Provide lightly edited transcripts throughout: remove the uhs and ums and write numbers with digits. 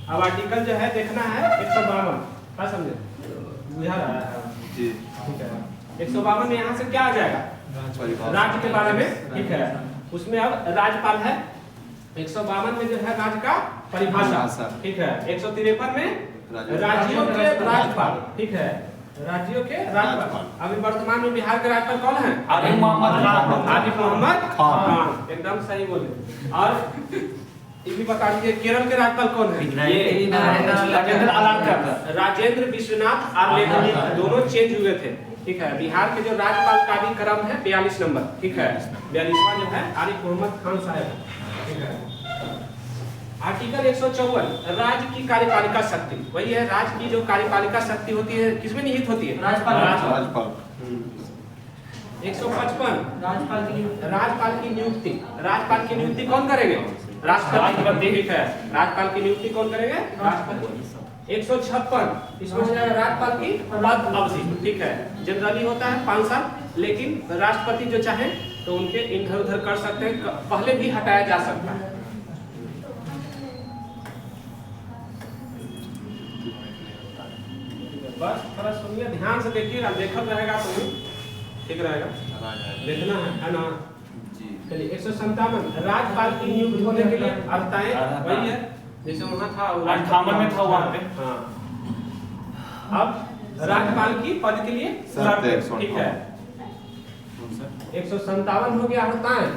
अब आर्टिकल जो है देखना है 152, क्या समझे बुझा रहा है जी। ठीक है। 152 में यहाँ से क्या आ जाएगा, राज्य के बारे में, ठीक है। उसमें अब राज्यपाल है, 152 में जो है राज्य का परिभाषा, ठीक है। 153 में राज्यों के राज्यपाल, ठीक है, राज्यों के राज्यपाल। अभी वर्तमान में बिहार के राज्यपाल कौन है? आरिफ मोहम्मद खान, एकदम सही बोले। और ये भी बता दीजिए केरल के राज्यपाल कौन है? ये राजेंद्र विश्वनाथ आर्लेकर, दोनों चेंज हुए थे, ठीक है। बिहार के जो राज्यपाल का भी क्रम है 42 नंबर, ठीक है। 42वां जो है आरिफ मोहम्मद खान साहब, ठीक है। आर्टिकल 154 राज्य की कार्यपालिका शक्ति, वही है राज्य की जो कार्यपालिका शक्ति होती है किसमें निहित होती है? राज्यपाल। 155 राज्यपाल की नियुक्ति, राज्यपाल की नियुक्ति कौन करेंगे? राष्ट्रपति, ठीक है। राज्यपाल की नियुक्ति कौन करेंगे? राष्ट्रपति। 156 इसमें हो जाएगा राज्यपाल की पद अवधि, ठीक है। जनरली होता है 5 साल, लेकिन राष्ट्रपति जो चाहे तो उनके इधर उधर कर सकते हैं, पहले भी हटाया जा सकता है। बस थोड़ा सुनिए, ध्यान से देखिएगा, देखत रहेगा तो ठीक रहेगा, देखना है ना। चलिए 157 राज्यपाल की नियुक्ति होने के लिए अर्हताएं वही है जैसे वहाँ था 58 में था वहाँ पे। हाँ, अब राज्यपाल की पद के लिए शर्त, ठीक है। 157 हो गया अर्हताएं,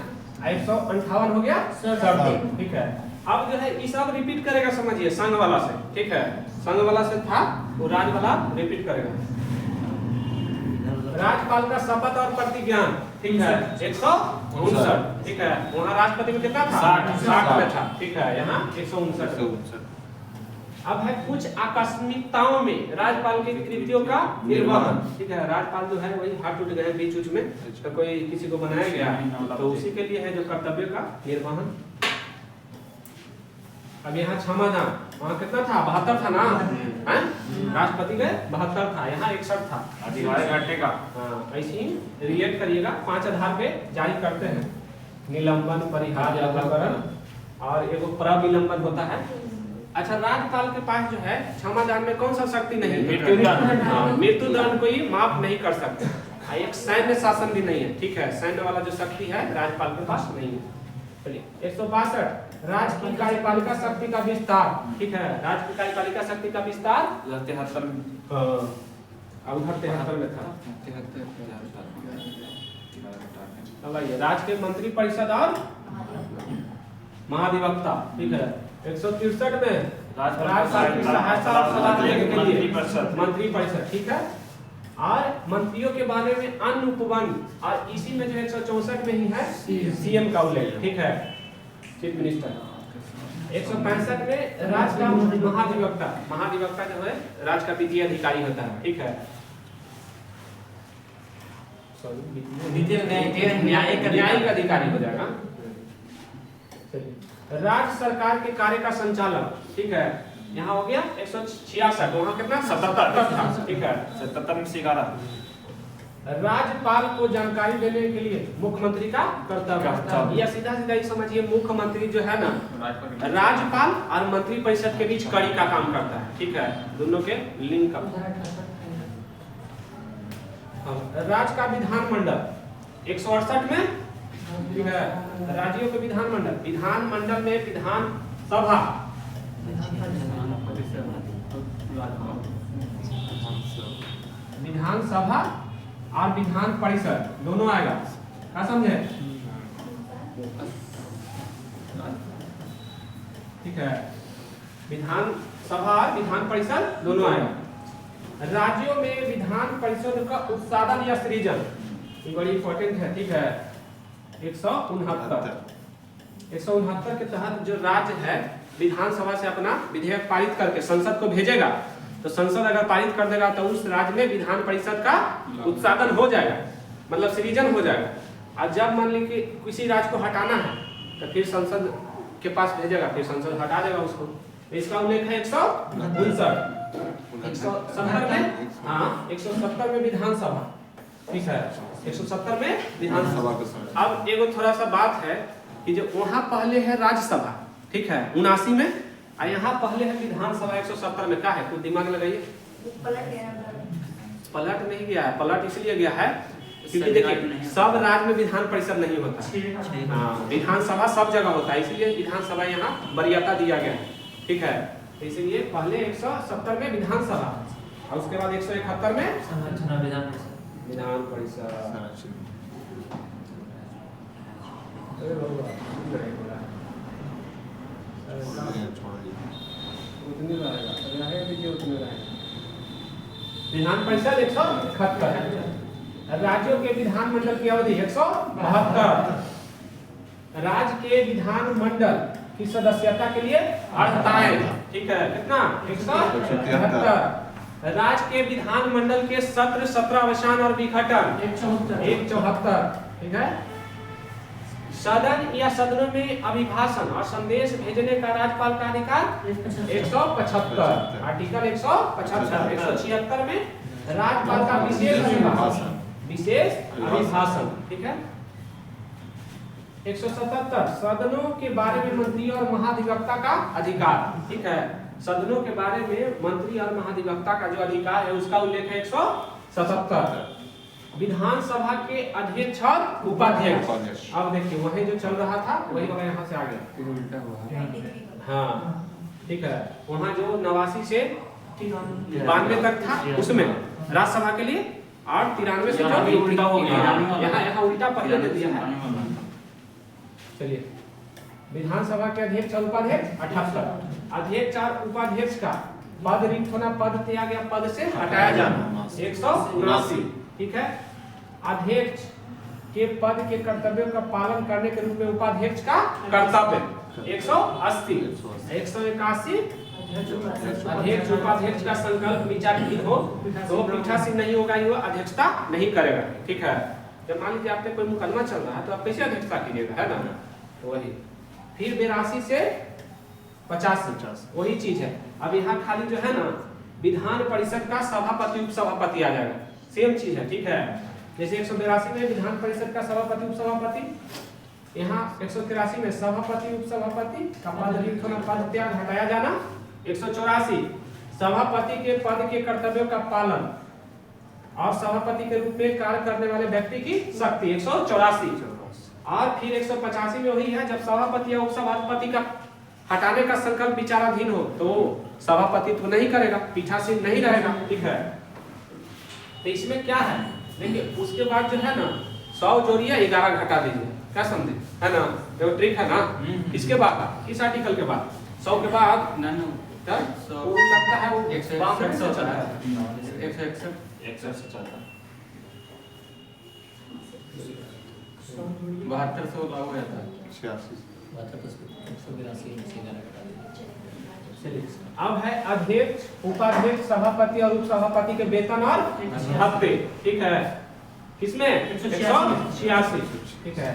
158 हो गया शर्त, ठीक है। अब जो है ये सब रिपीट करेगा, समझिए संघ वाला से, ठीक है। संघ वाला से था वो राज्य वाला रिपीट करेगा। राज्यपाल का शपथ और प्रतिज्ञान, ठीक है, 159, ठीक है। वहाँ राष्ट्रपति में कितना था? 60 में था, ठीक है। यहाँ 159। अब है कुछ आकस्मिकताओं में राज्यपाल की कृतियों का निर्वहन, ठीक है। राज्यपाल जो है वही हाथ टूट गए बीच में, तो कोई किसी को बनाया गया तो उसी के लिए है जो कर्तव्य का निर्वहन। अब यहाँ क्षमादान, वहाँ कितना था? 72 था ना, हैं? राष्ट्रपति गए 72 था, यहाँ 61 था। घंटे का ऐसे ही रिएक्ट करिएगा, 5 आधार पे जारी करते हैं। निलंबन, परिहार, अवकरण और एगो प्रविलंबन होता है। अच्छा, राज्यपाल के पास जो है क्षमादान में कौन सा शक्ति नहीं है? मृत्युदंड को ही माफ नहीं कर सकते। एक सैन्य शासन भी नहीं है, ठीक है। सैन्य वाला जो शक्ति है राज्यपाल के पास नहीं है। चलिए 162 राज्य की कार्यपालिका शक्ति का विस्तार, ठीक है। राज्य की कार्यपालिका शक्ति का विस्तार 73 में, अब 73 में था। अब आइए राज्य के मंत्री परिषद और महाधिवक्ता, ठीक है। 163 में राज्यपाल की सहायता और सलाह देने के लिए मंत्री परिषद, ठीक है। और मंत्रियों के बारे में अन्य उपवन, और इसी में जो 164 में ही है सीएम का उल्लेख, ठीक है, चीफ मिनिस्टर। 165 में राज्य का महाधिवक्ता, महाधिवक्ता जो है राज्य का वित्तीय अधिकारी होता है, ठीक है। न्यायिक अधिकारी हो जाएगा। राज्य सरकार के कार्य का संचालन, ठीक है। यहाँ हो गया 166, वहाँ कितना? 77 था, ठीक है। 77 में से 11। राज्यपाल को जानकारी देने के लिए मुख्यमंत्री का कर्तव्य, या सीधा सीधा ही समझिए मुख्यमंत्री जो है ना राज्यपाल और मंत्री परिषद के बीच कड़ी का काम करता है, ठीक है। दोनों के लिंक का। राज्य का विधानमंडल 168 में, ठीक है। राज्यों के विधानमंडल, विधानमंडल में विधान सभा, विधानसभा और विधान परिषद दोनों आएगा, क्या समझे? ठीक है, विधान सभा और विधान परिषद दोनों आएगा। राज्यों में विधान परिषद का उत्साधन या सृजन, ये बड़ी इंपॉर्टेंट है, ठीक है। 169 के तहत जो राज्य है विधानसभा से अपना विधेयक पारित करके संसद को भेजेगा, तो संसद अगर पारित कर देगा तो उस राज्य में विधान परिषद का उत्साधन हो जाएगा, मतलब सृजन हो जाएगा। और जब मान ली कि किसी राज्य को हटाना है तो फिर संसद के पास भेजेगा, फिर संसद हटा देगा उसको। तो इसका उल्लेख है 169 में, हाँ 170 में विधानसभा, ठीक है। 170 में विधानसभा। अब एगो थोड़ा सा बात है कि जो वहाँ पहले है राज्यसभा, ठीक है, 79 में, यहाँ पहले है विधानसभा 170 में क्या है, कुछ दिमाग लगाइए। पलट नहीं गया है, पलट इसलिए गया है क्योंकि देखिए सब राज्य में विधान परिषद नहीं होता। हाँ, विधानसभा सब जगह होता है, इसलिए विधानसभा यहाँ वरीयता दिया गया है। ठीक है, इसलिए पहले 170 में विधानसभा और उसके बाद 171 में विधान परिषद। विधान परिषद 171 है। राज्यों के विधानमंडल की अवधि 172। राज्य के विधानमंडल की सदस्यता के लिए अर्हताएं, ठीक है, कितना 173। राज्य के विधानमंडल के सत्र, सत्रावसान और विघटन 174। ठीक है, सदन या सदनों में अभिभाषण और संदेश भेजने का राज्यपाल का अधिकार 175। आर्टिकल 175। 176 में राज्यपाल का विशेष अभिभाषण, ठीक है। 177 सदनों के बारे में मंत्री और महाधिवक्ता का अधिकार, ठीक है। सदनों के बारे में मंत्री और महाधिवक्ता का जो अधिकार है उसका उल्लेख है 177। विधानसभा के अध्यक्ष और उपाध्यक्ष, अब देखिए वही जो चल रहा था वही वाला यहाँ से आ गया। हाँ, ठीक है, वहाँ जो 89 से 92 तक था उसमें राज्यसभा के लिए, और 93 से जो उल्टा हो गया, यहाँ उल्टा पहले दे दिया है। चलिए, विधानसभा के अध्यक्ष और उपाध्यक्ष 78। अध्यक्ष और उपाध्यक्ष का पद रिक्त होना, पद त्याग या पद से हटाया जाना 179। ठीक है, अध्यक्ष के पद के कर्तव्यों का पालन करने के रूप में उपाध्यक्ष का कर्तव्य 180। 181 अध्यक्ष उपाध्यक्ष का संकल्प विचाराधीन हो तो पीठासीन नहीं होगा, ये अध्यक्षता नहीं करेगा। ठीक है, जब मान लीजिए आप पे कोई मुकदमा चल रहा है तो आप कैसे अध्यक्षता कीजिएगा, है ना, तो वही। फिर 82 से 50 वही चीज है। अब यहाँ खाली जो है ना विधान परिषद का सभापति उपसभापति आ जाएगा, सेम चीज है। ठीक है, जैसे 182 में विधान परिषद का सभापति उपसभापति, यहाँ 183 में सभापति उपसभापति का पद रिक्त होना, पद त्याग हटाया जाना। 184 सभापति के पद के कर्तव्यों का पालन और सभापति के रूप में कार्य करने वाले व्यक्ति की शक्ति 184। और फिर 185 में वही है, जब सभापति या उपसभापति का हटाने का संकल्प विचाराधीन हो तो सभापति तो नहीं करेगा, पीठासीन नहीं रहेगा। ठीक है, तो इसमें क्या है देखिए, उसके बाद जो है ना 100 जोड़िए 11 घटा दीजिए, क्या समझे, है ना, जो ट्रिक है ना। इसके बाद इस आर्टिकल के बाद 100 के बाद वो लगता है वो 161 से चला है, 161 से चलता है, 72 से लागू हो जाता है, 86। अब है अध्यक्ष, उपाध्यक्ष, सभापति और उपसभापति के वेतन और भत्ते। ठीक है, किसमें 186। ठीक है,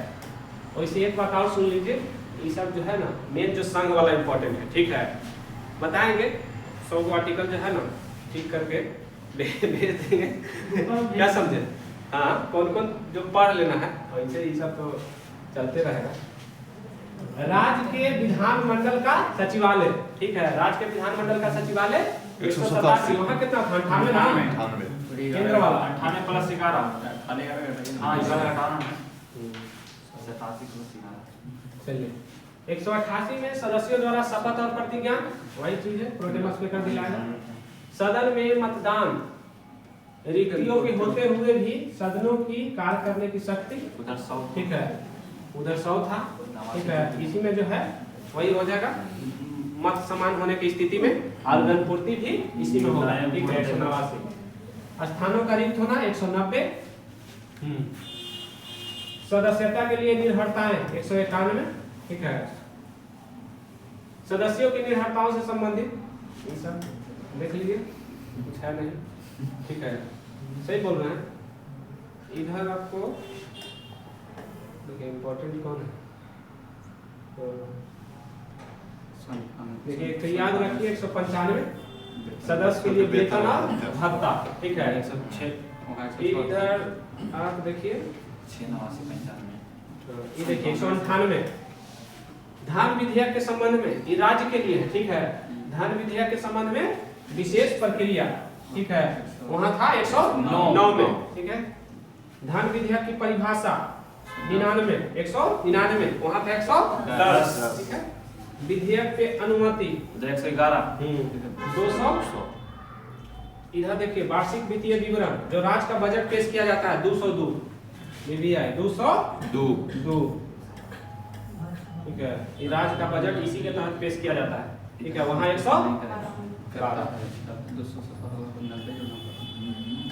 और इसे एक बात और सुन लीजिए, ये सब जो है ना मेन जो संघ वाला इंपॉर्टेंट है। ठीक है, बताएंगे 100 आर्टिकल जो है ना ठीक करके भेज देंगे, क्या समझे। हाँ, कौन कौन जो पढ़ लेना है, और इनसे ये सब तो चलते रहेगा। राज्य के विधानमंडल का सचिवालय, ठीक है, राज्य के विधानमंडल का सचिवालय 187। वहाँ कितना था, 98 केंद्र वाला 98 प्लस 11। हाँ, 11 चलिए, 188 में सदस्यों द्वारा शपथ और प्रतिज्ञा, वही चीज है, प्रोटेमस में कर दिलाएगा। सदन में मतदान, रिक्तियों के होते हुए भी सदनों की कार्य करने की शक्ति उधर 100। ठीक है, उधर 100 था। ठीक है, इसी में जो है वही हो जाएगा, मत समान होने की स्थिति में आवेदन पूर्ति भी इसी में होगा। ठीक है, 189। स्थानों का रिक्त होना 190। सदस्यता के लिए निर्भरताएं 191। ठीक है, सदस्यों की निर्भरताओं से संबंधित ये सब देख लीजिए, कुछ है नहीं। ठीक है, सही बोल रहे हैं। इधर आपको देखिए इम्पोर्टेंट कौन है, तो देखिए एक तो याद रखिए 195 सदस्य के लिए वेतन और भत्ता। ठीक है, 106। इधर आप देखिए 689 95। ये देखिए 198 धन विधेयक के संबंध में, ये राज्य के लिए है, ठीक है। धन विधेयक के संबंध में विशेष प्रक्रिया, ठीक है, वहां था 109 में, ठीक है। धन विधेयक की परिभाषा 99, 199, वहां था 110, ठीक है। विधेयक पे अनुमति 111, 200। इधर देखिए वार्षिक वित्तीय विवरण, जो राज्य का बजट पेश किया जाता है 202, ये भी है 202, ठीक है। ये राज्य का बजट इसी के तहत पेश किया जाता है, ठीक है। वहाँ 112,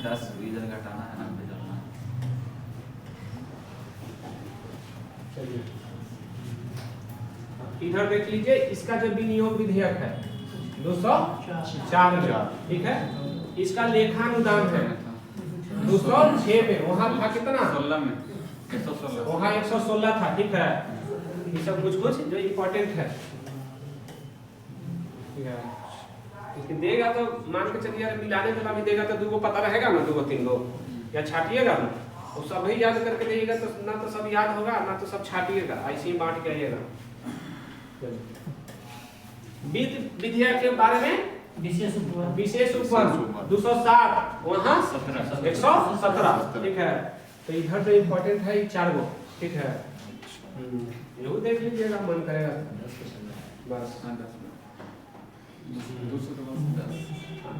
10 इधर घटाना है, 90 जोड़ना है। चलिए इधर देख लीजिए, इसका जो विनियोग विधेयक है 204 में, ठीक है। इसका लेखानुदान है 206 में, वहाँ था कितना, 16 में 116, वहाँ 116 था, ठीक है। ये सब कुछ जो इम्पोर्टेंट है, ठीक है। इसके देगा तो मान के चलिए यार, मिलाने के बाद देगा तो 2 को पता रहेगा ना, 2 को 3 को, या छाटिएगा ना, वो सब ही याद करके देगा तो ना तो सब याद होगा ना तो सब छाटिएगा, ऐसे ही बांट के आइएगा। वित्त विधेयक के बारे में विशेष उपवन 207, वहाँ 117, ठीक है। तो इधर जो इम्पोर्टेंट है ये 4 गो, ठीक है। यही देख लीजिएगा, मन करेगा बस।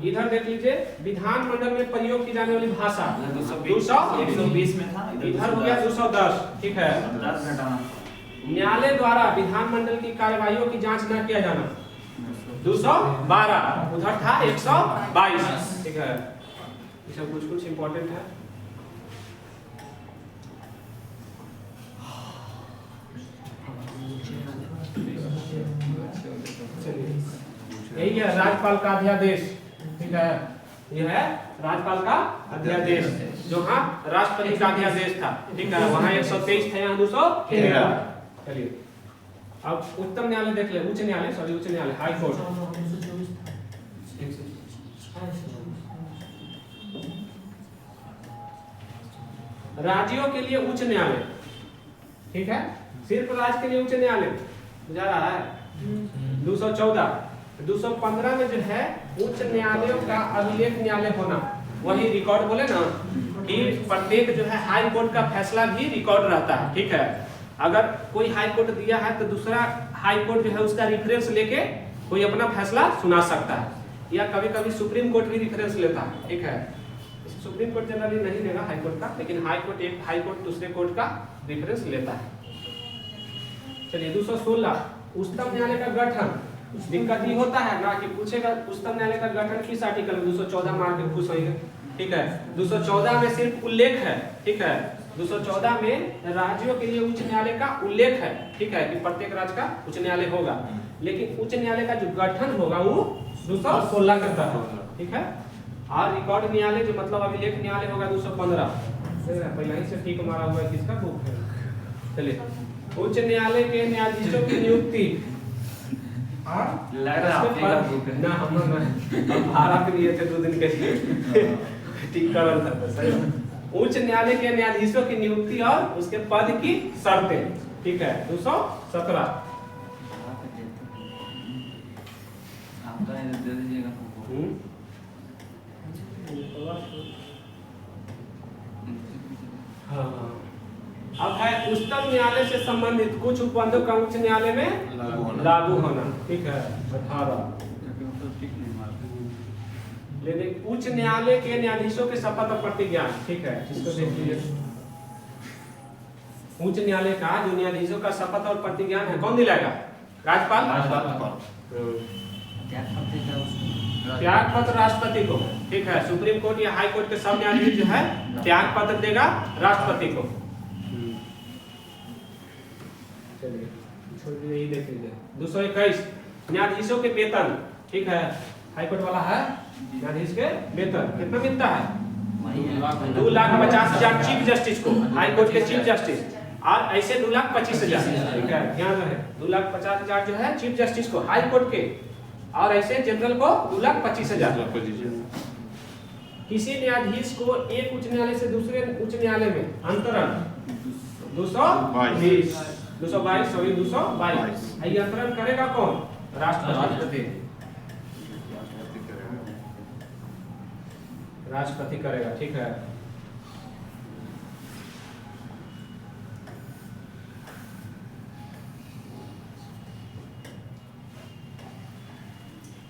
इधर देख लीजिए, विधानमंडल में प्रयोग की जाने वाली भाषा 120 में था, इधर हो गया 210, ठीक है। 10 घटाना, न्यायालय द्वारा विधानमंडल की कार्यवाहियों की जांच न किया जाना 212, उधर था 122, ठीक है। ये सब कुछ इम्पोर्टेंट है। यही है राज्यपाल का अध्यादेश, ठीक है। यह है राज्यपाल का अध्यादेश, जो हाँ राष्ट्रपति का अध्यादेश था, ठीक है। वहाँ 123 था, यहाँ 213। चलिए अब उच्चतम न्यायालय देख ले, उच्च न्यायालय, हाई कोर्ट। राज्यों के लिए उच्च न्यायालय, ठीक है। सिर्फ राज्य के लिए उच्च न्यायालय बुझा रहा है। 214, 215 में जो है उच्च न्यायालयों का अभिलेख न्यायालय होना, वही रिकॉर्ड बोले ना कि प्रत्येक जो है हाई कोर्ट का फैसला भी रिकॉर्ड रहता है, ठीक है। अगर कोई हाई कोर्ट दिया है तो दूसरा हाई कोर्ट जो है उसका रेफरेंस लेके कोई अपना फैसला सुना सकता है, या कभी कभी सुप्रीम कोर्ट भी रेफरेंस लेता है, ठीक है। सुप्रीम कोर्ट जनरली नहीं लेगा हाई कोर्ट का, लेकिन हाई कोर्ट एक हाई कोर्ट दूसरे कोर्ट का रेफरेंस लेता है। चलिए 216, उच्चतम न्यायालय का गठन। दिक्कत ये होता है ना कि पूछेगा उच्चतम न्यायालय का गठन किस आर्टिकल में, 214 मार के खुश होंगे, ठीक है। 214 में सिर्फ उल्लेख है, ठीक है। 214 में राज्यों के लिए उच्च न्यायालय का उल्लेख है, ठीक है, कि प्रत्येक राज्य का उच्च न्यायालय होगा, लेकिन उच्च न्यायालय का जो गठन होगा वो 216 के तहत, ठीक है। और रिकॉर्ड न्यायालय जो मतलब अभिलेख न्यायालय होगा 215, पहले ही से ठीक मारा हुआ है, किसका बुक है। चलिए उच्च न्यायालय के न्यायाधीशों की नियुक्ति ना हम भाड़ा पे लिए थे 2 दिन के लिए, ठीक कर रहा था, सही। उच्च न्यायालय के न्यायाधीशों की नियुक्ति और उसके पद की शर्तें, ठीक है। 217, अब है उच्चतम न्यायालय से संबंधित कुछ उपबंधों का उच्च न्यायालय में लागू होना, ठीक है। 18, लेकिन उच्च न्यायालय के न्यायाधीशों के शपथ और प्रतिज्ञा, ठीक है। इसको देख लीजिए, उच्च न्यायालय का जो न्यायाधीशों का शपथ और प्रतिज्ञान है कौन दिलाएगा, राज्यपाल। त्याग पत्र राष्ट्रपति को, ठीक है। सुप्रीम कोर्ट या हाई कोर्ट के सब न्यायाधीश जो है त्याग पत्र देगा राष्ट्रपति को। चलिए छोड़िए, यही देख लीजिए। 221, न्यायाधीशों के वेतन, ठीक है। हाई कोर्ट वाला है, न्यायाधीश के वेतन कितना मिलता है, 2,50,000 चीफ जस्टिस को, हाई कोर्ट के चीफ जस्टिस, और ऐसे 2,25,000, ठीक है। ध्यान रहे 2,50,000 जो है चीफ जस्टिस को हाई कोर्ट के, और ऐसे जनरल को 2,25,000। किसी न्यायाधीश को एक उच्च न्यायालय से दूसरे उच्च न्यायालय में अंतरण 220, 222 सॉरी 222। ये अंतरण करेगा कौन? राष्ट्रपति। राष्ट्रपति करेगा, ठीक है।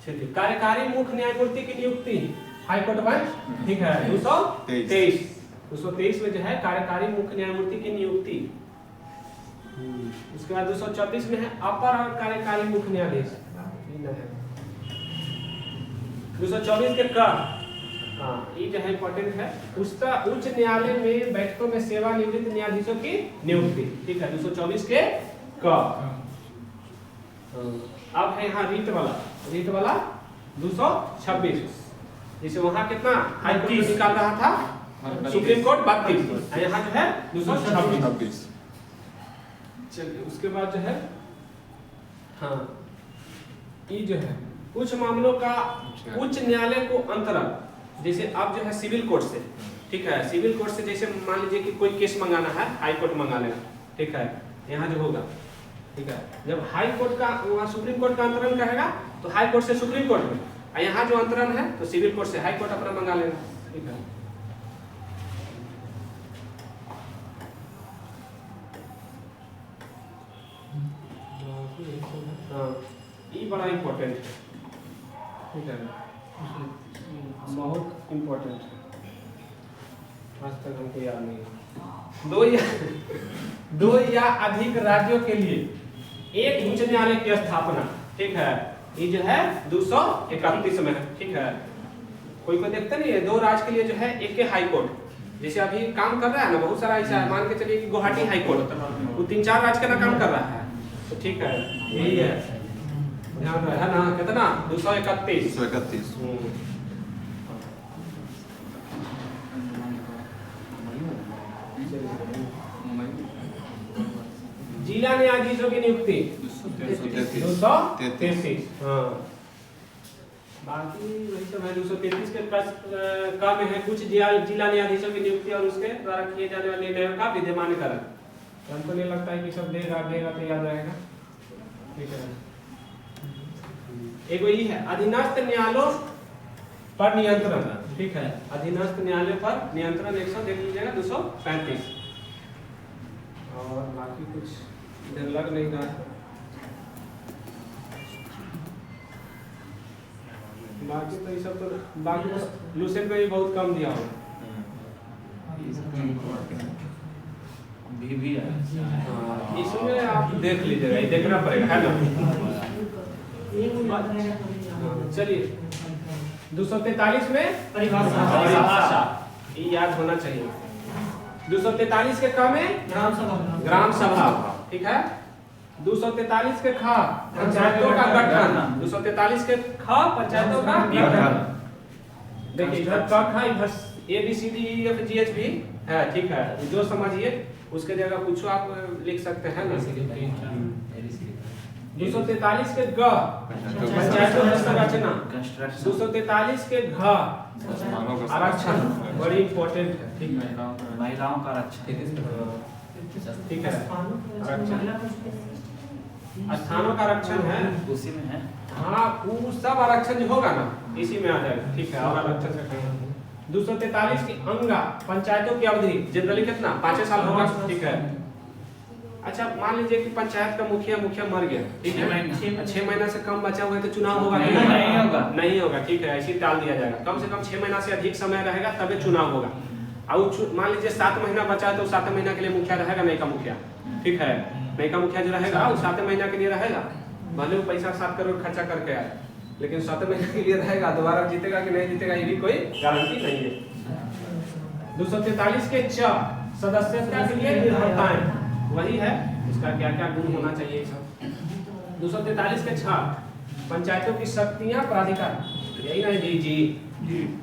चलिए, कार्यकारी मुख्य न्यायमूर्ति की नियुक्ति हाईकोर्ट बेंच, ठीक है। 223 में जो है कार्यकारी मुख्य न्यायमूर्ति की नियुक्ति। उसके बाद 224 में है अपर और कार्यकारी मुख्य न्यायाधीश। 224 के का, हाँ ये जो है इंपॉर्टेंट है, उच्च न्यायालय में बैठकों में सेवानिवृत्त न्यायाधीशों की नियुक्ति, ठीक है। 224 के का। अब है यहाँ रीट वाला 226, जैसे वहाँ कितना हाईकोर्ट निकाल रहा था, सुप्रीम कोर्ट 32, यहाँ जो है 226। चलिए, उसके बाद जो है हाँ ये जो है कुछ मामलों का उच्च न्यायालय को अंतरण, जैसे अब जो है सिविल कोर्ट से, ठीक है, सिविल कोर्ट से जैसे मान लीजिए कि कोई केस मंगाना है, हाई कोर्ट मंगा लेगा, ठीक है, यहाँ जो होगा, ठीक है। जब हाई कोर्ट का वहाँ सुप्रीम कोर्ट का अंतरण कहेगा तो हाई कोर्ट से सुप्रीम कोर्ट में, यहाँ जो अंतरण है तो सिविल कोर्ट से हाई कोर्ट अपना मंगा लेगा, ठीक है। ये बड़ा इम्पोर्टेंट है, ठीक है, बहुत इम्पोर्टेंट है, आज तक हमको याद नहीं है। दो या अधिक राज्यों के लिए एक उच्च न्यायालय की स्थापना, ठीक है, ये जो है 231 में है, ठीक है। कोई देखते नहीं है, दो राज्य के लिए जो है एक के हाई कोर्ट, जैसे अभी काम कर रहा है ना, बहुत सारा ऐसा है, मान के चलिए कि गुवाहाटी हाई कोर्ट, वो 3-4 राज्य का ना काम कर रहा है, तो ठीक है, यही है, ध्यान है ना, कितना 231। जिला न्यायाधीशों की नियुक्ति 233। हाँ, बाकी वही सब है। 233 के का में है कुछ जिला न्यायाधीशों की नियुक्ति और उसके द्वारा किए जाने वाले निर्णयों का विद्यमानीकरण। हमको नहीं लगता है कि सब देगा तो याद रहेगा, ठीक है। एक वही है अधीनस्थ न्यायालयों पर नियंत्रण, ठीक है, अधीनस्थ न्यायालय पर नियंत्रण 100 देख लीजिएगा 235। और बाकी कुछ इधर लग नहीं रहा है, बाकी तो ये सब तो बाकी लूसेंट में भी बहुत कम दिया होगा, भी है, इसमें आप देख लीजिएगा, ये देखना पड़ेगा, है ना। चलिए 243 में परिभाषा, ये याद होना चाहिए। 243 के क में ग्राम सभा, ठीक है। 243 के ख पंचायतों का गठन, 243 के ख पंचायतों का गठन। देखिए इधर क ख, इधर ABCDEFGH भी है, ठीक है, जो समझिए उसके जगह कुछ आप लिख सकते हैं ना। 243 के ग पंचायतों की संरचना, 243 के घ आरक्षण, बड़ी इंपॉर्टेंट है, ठीक है, महिलाओं का आरक्षण, ठीक है, स्थानों का आरक्षण है, उसी में है। हाँ वो सब आरक्षण जो होगा ना इसी में आ जाएगा, ठीक है। और आरक्षण से 243 की अंगा पंचायतों की अवधि जनरली कितना 5 साल होगा, ठीक है। अच्छा मान लीजिए कि पंचायत का मुखिया मर गया, ठीक है, 6 महीना से कम बचा हुआ है तो चुनाव होगा नहीं होगा, ठीक है, ऐसे टाल दिया जाएगा। कम से कम 6 महीना से अधिक समय रहेगा तभी चुनाव होगा। और मान लीजिए 7 महीना बचा है तो 7 महीना के लिए मुखिया रहेगा, नई का मुखिया, ठीक है, नई का मुखिया जो रहेगा वो 7 महीना के लिए रहेगा, भले वो पैसा 7 करोड़ खर्चा करके आए, लेकिन 7 महीने के लिए रहेगा, दोबारा जीतेगा कि नहीं जीतेगा ये भी कोई गारंटी नहीं है। 243 के च सदस्यता के लिए निर्भरताएं, वही है उसका क्या क्या गुण होना चाहिए सब। 243 के 6 पंचायतों की शक्तियां प्राधिकार, यही ना जी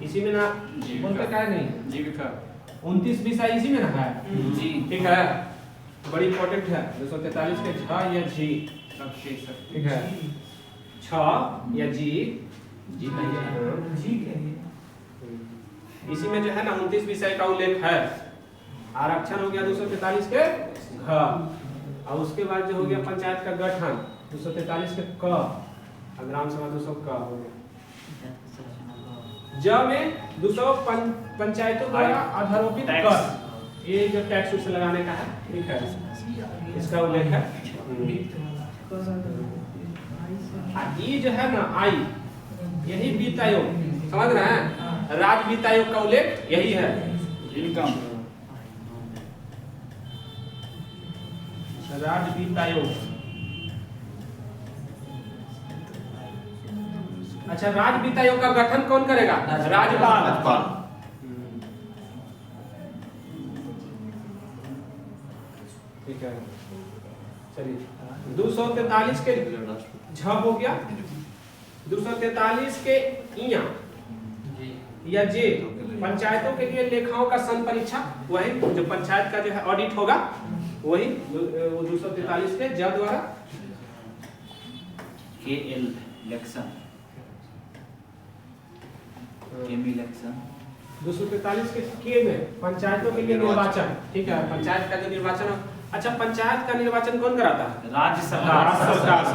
इसी में ना बोलते क्या नहीं जी 29 विषय इसी में ना है जी, ठीक है, बड़ी इंपॉर्टेंट है। 243 के 6 या जी, ठीक है, 6 या जी इसी में जो है ना 29 विषय का उल्लेख है। आरक्षण हो गया 243 के घ, और उसके बाद जो हो गया पंचायत का गठन 243 के क, ग्राम सभा 200 क हो गया। ज में 200 पंचायतों द्वारा आधारोपित कर, ये जो टैक्स उसे लगाने का है, ठीक है, इसका उल्लेख है। ये जो है ना आई, यही वित्त आयोग, समझ रहे हैं, राज्य वित्त आयोग का उल्लेख यही है। इनकम राज्य वित्त आयोग। अच्छा, राज्य वित्त आयोग का गठन कौन करेगा? राज्यपाल। ठीक है, चलिए 243 के झ हो गया, 243 के इया या जे पंचायतों के लिए लेखाओं का संपरीक्षा, वही जो पंचायत का जो है ऑडिट होगा, वही 243 के ज द्वारा। KL इलेक्शन, इलेक्शन 243 के में पंचायतों के लिए निर्वाचन, ठीक है, पंचायत का जो निर्वाचन। अच्छा, पंचायत का निर्वाचन कौन कराता है? राज्य सरकार।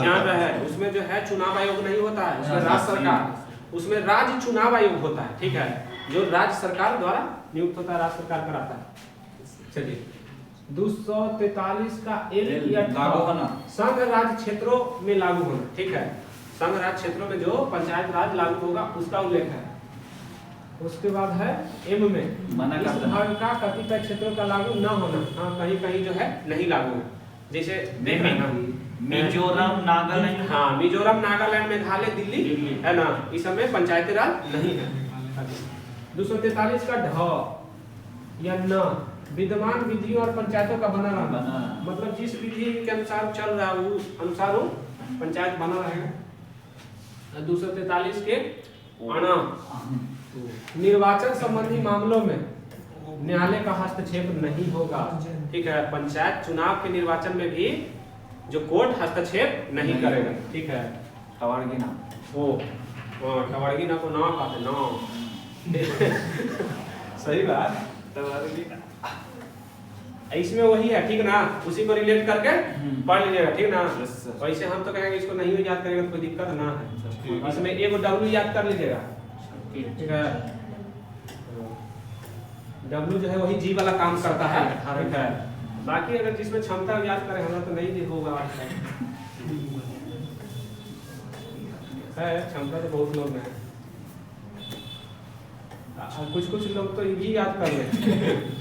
ध्यान रहे, उसमें जो है चुनाव आयोग नहीं होता है, उसमें राज्य सरकार, उसमें राज्य चुनाव आयोग होता है, ठीक है, जो राज्य सरकार द्वारा नियुक्त होता है, राज्य सरकार कराता है। चलिए 243 का एक लागू होना, संघ राज्य क्षेत्रों में लागू होना, ठीक है, संघ राज्य क्षेत्रों में जो पंचायत राज लागू होगा उसका उल्लेख है। उसके बाद है एम में मना इस भाग का कतिपय क्षेत्रों का लागू न होना। हाँ, कहीं कहीं जो है नहीं लागू है, जैसे देख रहे हैं ना, मिजोरम, नागालैंड। हाँ, मिजोरम, नागालैंड, मेघालय, दिल्ली है ना, इस समय पंचायती राज नहीं है। 243 का ढ या न विद्यमान विधियों और पंचायतों का बना रहना, मतलब जिस विधि के अनुसार चल रहा है उस अनुसार वो पंचायत बना रहेगा। 243 के अणा निर्वाचन संबंधी मामलों में न्यायालय का हस्तक्षेप नहीं होगा, ठीक है, पंचायत चुनाव के निर्वाचन में भी जो कोर्ट हस्तक्षेप नहीं करेगा, ठीक है। टवाड़गी ना, ओ टवाड़गी ना को ना कहते ना सही बात, टवाड़गी ना इसमें वही है, ठीक ना, उसी को रिलेट करके पढ़ लीजिएगा, ठीक ना। वैसे हम तो कहेंगे इसको नहीं याद करेंगे तो कोई दिक्कत ना है, इसमें एगो W याद कर लीजिएगा, ठीक है। W जो है वही G वाला काम करता है, ठीक है। बाकी अगर जिसमें क्षमता याद करें, हमारा तो नहीं होगा है, क्षमता तो बहुत लोग में है, कुछ कुछ लोग तो ये भी याद कर ले।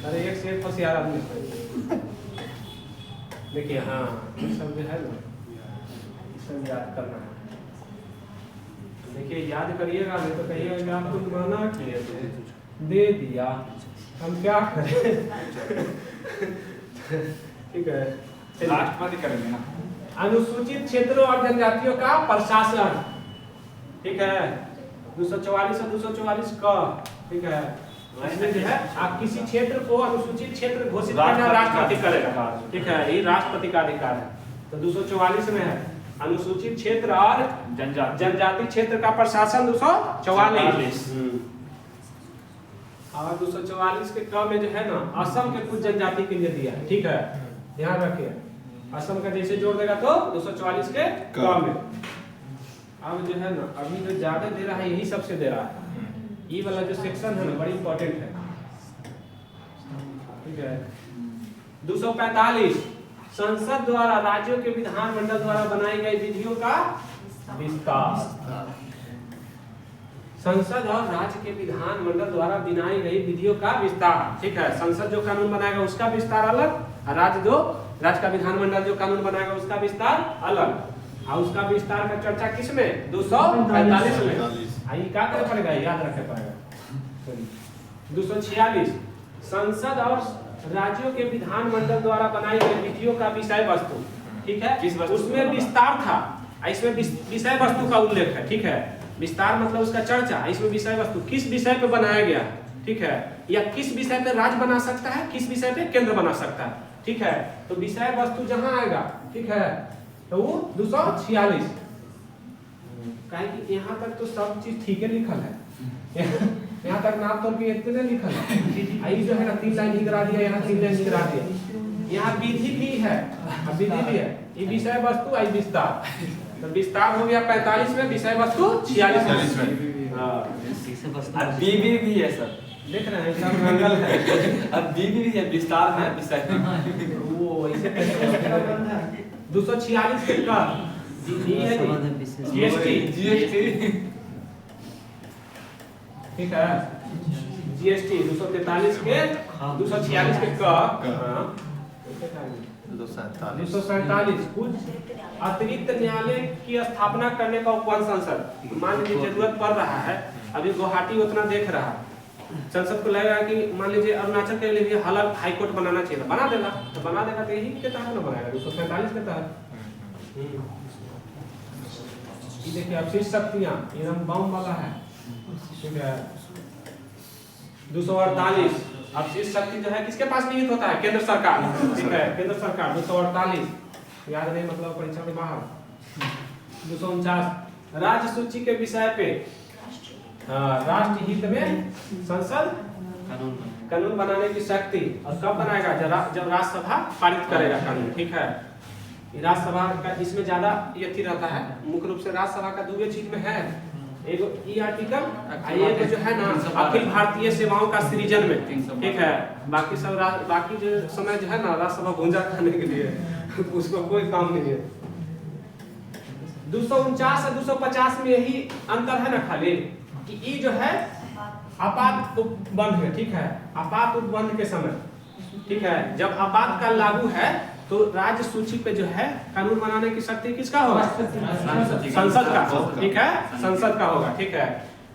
अरे एक से एक होशियार आदमी देखिए, हाँ ये सब जो है ना, सब याद करना है। देखिए याद करिएगा, नहीं तो कहिएगा आपको मना किए दे दिया, हम क्या करें ठीक है, राष्ट्रपति करेंगे ना। अनुसूचित क्षेत्रों और जनजातियों का प्रशासन, ठीक है, 244 और 244 का, ठीक है। इसमें जो है आप किसी क्षेत्र को अनुसूचित क्षेत्र घोषित करना राष्ट्रपति करेगा, ठीक है, ये राष्ट्रपति का अधिकार है। तो 244 में है अनुसूचित क्षेत्र और जनजाति क्षेत्र का प्रशासन 244। और 244 के क में जो है ना असम के कुछ जनजाति के लिए दिया है, ठीक है, ध्यान रखिए। असम का जैसे जोड़ देगा तो 244 के क में। अब जो है ना अभी जो ज्यादा दे रहा है यही सबसे दे रहा है, ये वाला जो सेक्शन है ना बड़ी इंपॉर्टेंट है, ठीक है। 245 संसद द्वारा राज्यों के विधानमंडल द्वारा बनाई गई विधियों का विस्तार। संसद और राज्य के विधानमंडल द्वारा बनाई गई विधियों का विस्तार, ठीक है। संसद जो कानून बनाएगा उसका विस्तार अलग, और राज्य का विधानमंडल जो कानून बनाएगा उसका विस्तार अलग। और उसका विस्तार का चर्चा किसमें? 245 में। ये क्या करना पड़ेगा, याद रखना पड़ेगा। 246 संसद और राज्यों के विधानमंडल द्वारा बनाई गई विधियों का विषय वस्तु, ठीक है, उसमें विस्तार था, इसमें विषय वस्तु का उल्लेख है, ठीक है। विस्तार मतलब उसका चर्चा, इसमें विषय वस्तु किस विषय पे बनाया गया, ठीक है, या किस विषय पे राज्य बना सकता है, किस विषय पे केंद्र बना सकता है, ठीक है। तो विषय वस्तु जहां आएगा, ठीक है, तो वो 246। कहे कि यहाँ तक तो सब चीज ठीक है लिखल है, यहाँ तक नाप तोड़ के इतने लिखल है, आई जो है ना 3 लाइन ही करा दिया, यहाँ 3 लाइन ही करा दिया, यहाँ विधि भी है, विधि भी है। ये विषय वस्तु आई विस्तार, तो विस्तार हो गया 45 में, विषय वस्तु 46 में। अब बीबी भी है सर, देख रहे हैं सब रंगल है। अब बीबी भी है, विस्तार है विषय वो ऐसे कैसे 246 के का ये है जीएसटी, ठीक है, जीएसटी 243 के 246 के का 247 कुछ अतिरिक्त न्यायालय की स्थापना करने का उपवन संसद, मान लीजिए जरूरत पड़ रहा है, अभी गुवाहाटी उतना देख रहा है, संसद को लग रहा है कि मान लीजिए अरुणाचल के लिए भी अलग हाई कोर्ट बनाना चाहिए, बना देगा, तो बना देगा, तो यही के तहत ना बनाएगा 247 के तहत। ये देखिए अब शीर्ष शक्तियां एकदम बम वाला है, ठीक है। 248 अब शीर्ष शक्ति जो है किसके पास निहित होता है? केंद्र सरकार, ठीक है, केंद्र सरकार। 248 याद नहीं, मतलब परीक्षा में बाहर। 249 राज्य सूची के विषय पे राष्ट्र हित में संसद कानून बनाने की शक्ति, और कब बनाएगा? जब राज्यसभा पारित करेगा कानून, ठीक है। राज्यसभा का इसमें ज्यादा यथी रहता है, मुख्य रूप से राज्यसभा का दो चीज में है, एगो ई आर्टिकल, एक जो है ना अखिल भारतीय सेवाओं का सृजन में, ठीक है। बाकी सब बाकी जो समय जो है ना राज्यसभा भूंजा खाने के लिए उसको कोई काम नहीं है। 249 और 250 में यही अंतर है ना खाली कि ई जो है आपात उपबंध है, ठीक है, आपात उपबंध के समय, ठीक है, जब आपातकाल लागू है तो राज्य सूची पे जो है कानून बनाने की शक्ति किसका होगा? संसद का, ठीक है, संसद का होगा, ठीक है।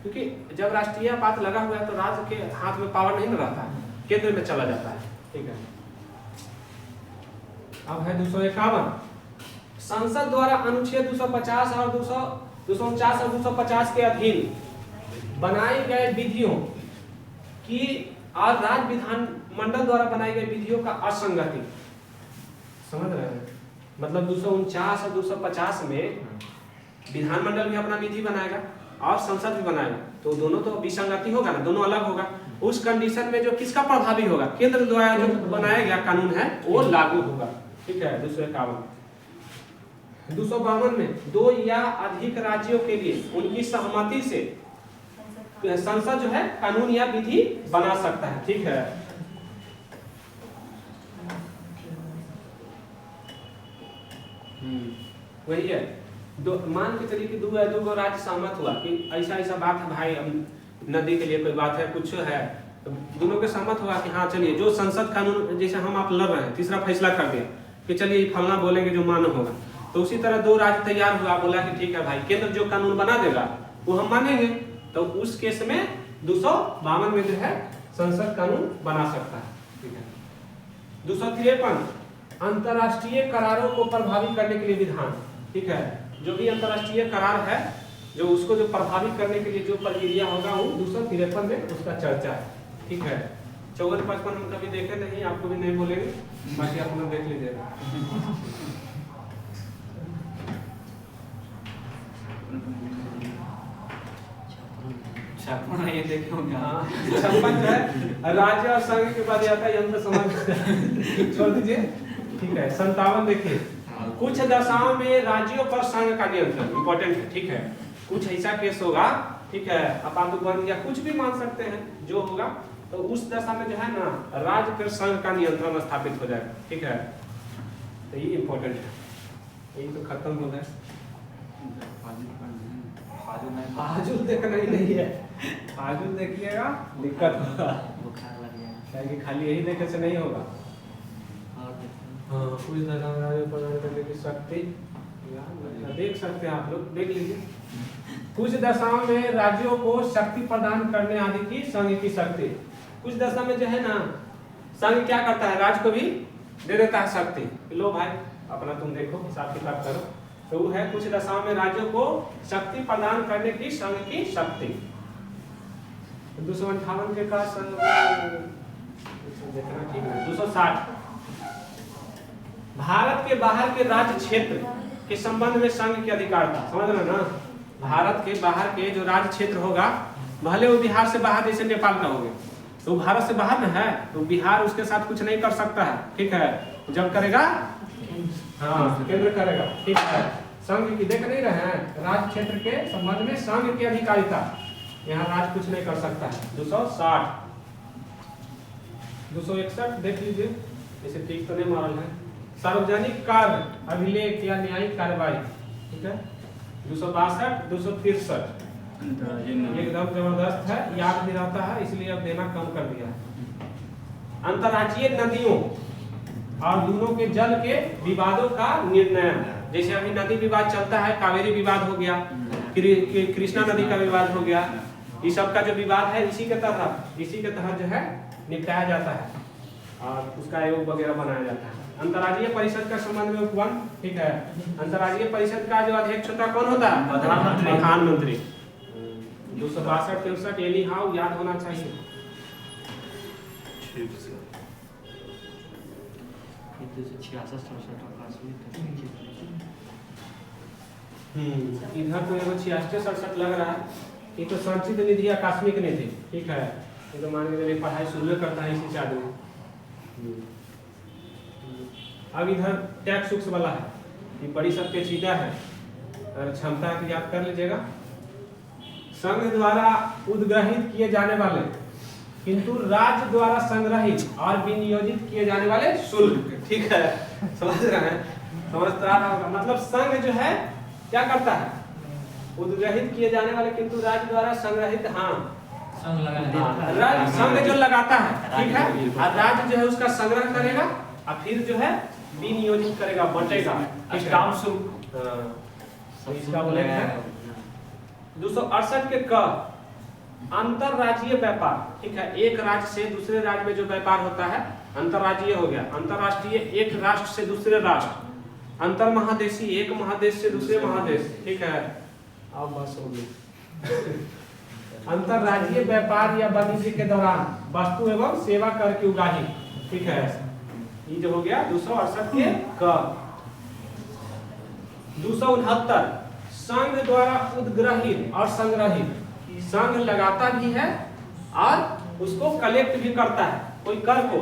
क्योंकि जब राष्ट्रीय आपात लगा हुआ है तो राज्य के हाथ में पावर नहीं रहता है, केंद्र में चला जाता है, ठीक है। अब है 251 संसद द्वारा अनुच्छेद 250 और 249 और 250 के अधीन बनाई गए विधियों की और राज्य विधानमंडल द्वारा बनाई गई विधियों का असंगति, समझ रहे हैं? मतलब 249 और 250 में विधानमंडल भी अपना विधि बनाएगा और संसद भी बनाएगा, तो दोनों तो विसंगति होगा ना, दोनों अलग होगा। उस कंडीशन में जो किसका प्रभावी होगा? केंद्र द्वारा जो बनाया गया कानून है वो लागू होगा, ठीक है। 252 में दो या अधिक राज्यों के लिए उनकी सहमति से संसद जो है कानून या विधि बना सकता है, ठीक है। वही है, मान के चलिए कि दो राज्य सहमत हुआ कि ऐसा ऐसा बात है भाई, नदी के लिए कोई बात है, कुछ है, तो दोनों के सहमत हुआ कि हाँ चलिए जो संसद कानून, जैसे हम आप लड़ रहे हैं, तीसरा फैसला कर दिया कि चलिए फलना बोलेंगे जो मान्य होगा, तो उसी तरह दो राज्य तैयार हुआ, बोला कि ठीक है भाई केंद्र जो कानून बना देगा वो हम मानेंगे, तो उस केस में 252 में जो है संसद कानून बना सकता है, ठीक है। 253 अंतर्राष्ट्रीय करारों को प्रभावित करने के लिए विधान, ठीक है, जो भी अंतर्राष्ट्रीय करार है जो उसको जो प्रभावित करने के लिए जो प्रक्रिया होगा वो 253 में उसका चर्चा है, ठीक है। 54-55 हम कभी देखे नहीं, आपको भी नहीं बोलेंगे, बाकी आप लोग देख लीजिएगा। ये देखे होंगे। 56 जो है राज्य और संघ के बाद आता है यंत्र समाज, छोड़ दीजिए, ठीक है। 57 देखिए कुछ दशाओं में राज्यों पर संघ का नियंत्रण, इंपॉर्टेंट है, ठीक है। कुछ ऐसा केस होगा, ठीक है, आपातकाल या कुछ भी मान सकते हैं जो होगा, तो उस दशा में जो है ना राज्य पर संघ का नियंत्रण स्थापित हो जाएगा, ठीक है। तो ये इंपॉर्टेंट है, यही तो खत्म हो गया। फाजुल देखना ही नहीं है, फाजुल देखिएगा दिक्कत होगा, क्योंकि खाली यही देखने से नहीं होगा। हाँ, कुछ राज्यों प्रदान करने की शक्ति देख सकते हैं आप लोग, देख लीजिए। कुछ दशाओं में राज्यों को शक्ति प्रदान करने आदि की संघ की शक्ति, कुछ दशा में जो है ना संघ क्या करता है, राज्य को भी दे देता है शक्ति, लो भाई अपना तुम देखो हिसाब किताब करो, तो वो है कुछ दशाओं में राज्यों को शक्ति प्रदान करने की संघ की शक्ति। 258 के का देखना ठीक है। 260 भारत के बाहर के राज्य क्षेत्र के संबंध में संघ की अधिकारिता, समझ रहे ना, भारत के बाहर के जो राज्य क्षेत्र होगा, भले वो बिहार से बाहर जैसे नेपाल का हो गया, तो भारत से बाहर में है, तो बिहार उसके साथ कुछ नहीं कर सकता है, ठीक है। जब करेगा हाँ केंद्र करेगा, ठीक है। संघ की देख नहीं रहे हैं, राज्य क्षेत्र के संबंध में संघ की अधिकारिता, यहाँ राज्य कुछ नहीं कर सकता है। 260 261 देख लीजिए, इसे ठीक तो नहीं मारल है। सार्वजनिक कार्य अभिलेख या न्यायिक कार्यवाही, ठीक है। 262 263 एकदम जबरदस्त है, याद भी रहता है, इसलिए अब देना कम कर दिया है। अंतर्राज्यीय नदियों और दोनों के जल के विवादों का निर्णय, जैसे अभी नदी विवाद चलता है, कावेरी विवाद हो गया, कृष्णा नदी का विवाद हो गया, इस सब का जो विवाद है इसी के तहत जो है निपटाया जाता है और उसका आयोग वगैरह बनाया जाता है। अंतर्राज्यीय परिषद का संबंध में उपवन, ठीक है। अंतर्राज्यीय परिषद का जो अध्यक्ष होता है कौन होता है? प्रधानमंत्री। 262 63 एनी हाउ याद होना चाहिए। इधर तो एगो 66 67 लग रहा है, ये तो संचित निधि आकस्मिक निधि, ठीक है। ये तो मान के चलिए पढ़ाई शुरू करता है इसी से आदमी। अब इधर टैक्स उक्स वाला है, ये परिषद के चीजा है और क्षमता को याद कर लीजिएगा। संघ द्वारा उद्ग्रहित किए जाने वाले किंतु राज्य द्वारा संग्रहित और विनियोजित किए जाने वाले शुल्क, ठीक है। समझ रहे हैं? समझता है? मतलब संघ जो है क्या करता है? उद्ग्रहित किए जाने वाले किंतु राज्य द्वारा संग्रहित, हाँ संघ जो लगाता है, ठीक है, और राज्य जो है उसका संग्रह करेगा और फिर जो है विनियोजित करेगा, बटेगा। स्टाम्प शुल्क इसका बोलेंगे 268 के क अंतरराज्यीय व्यापार, ठीक है। एक राज्य से दूसरे राज्य में जो व्यापार होता है अंतरराज्यीय हो गया। अंतरराष्ट्रीय एक राष्ट्र से दूसरे राष्ट्र, अंतर महादेशी एक महादेश से दूसरे महादेश, ठीक है। अब बस हो गई। अंतरराज्यीय व्यापार या वाणिज्य के दौरान वस्तु एवं सेवा कर की उगाही, ठीक है। ये जो हो गया 268 के क। 269 संघ द्वारा उद्ग्रहित और संग्रहित, संघ लगाता भी है और उसको कलेक्ट भी करता है कोई कर को,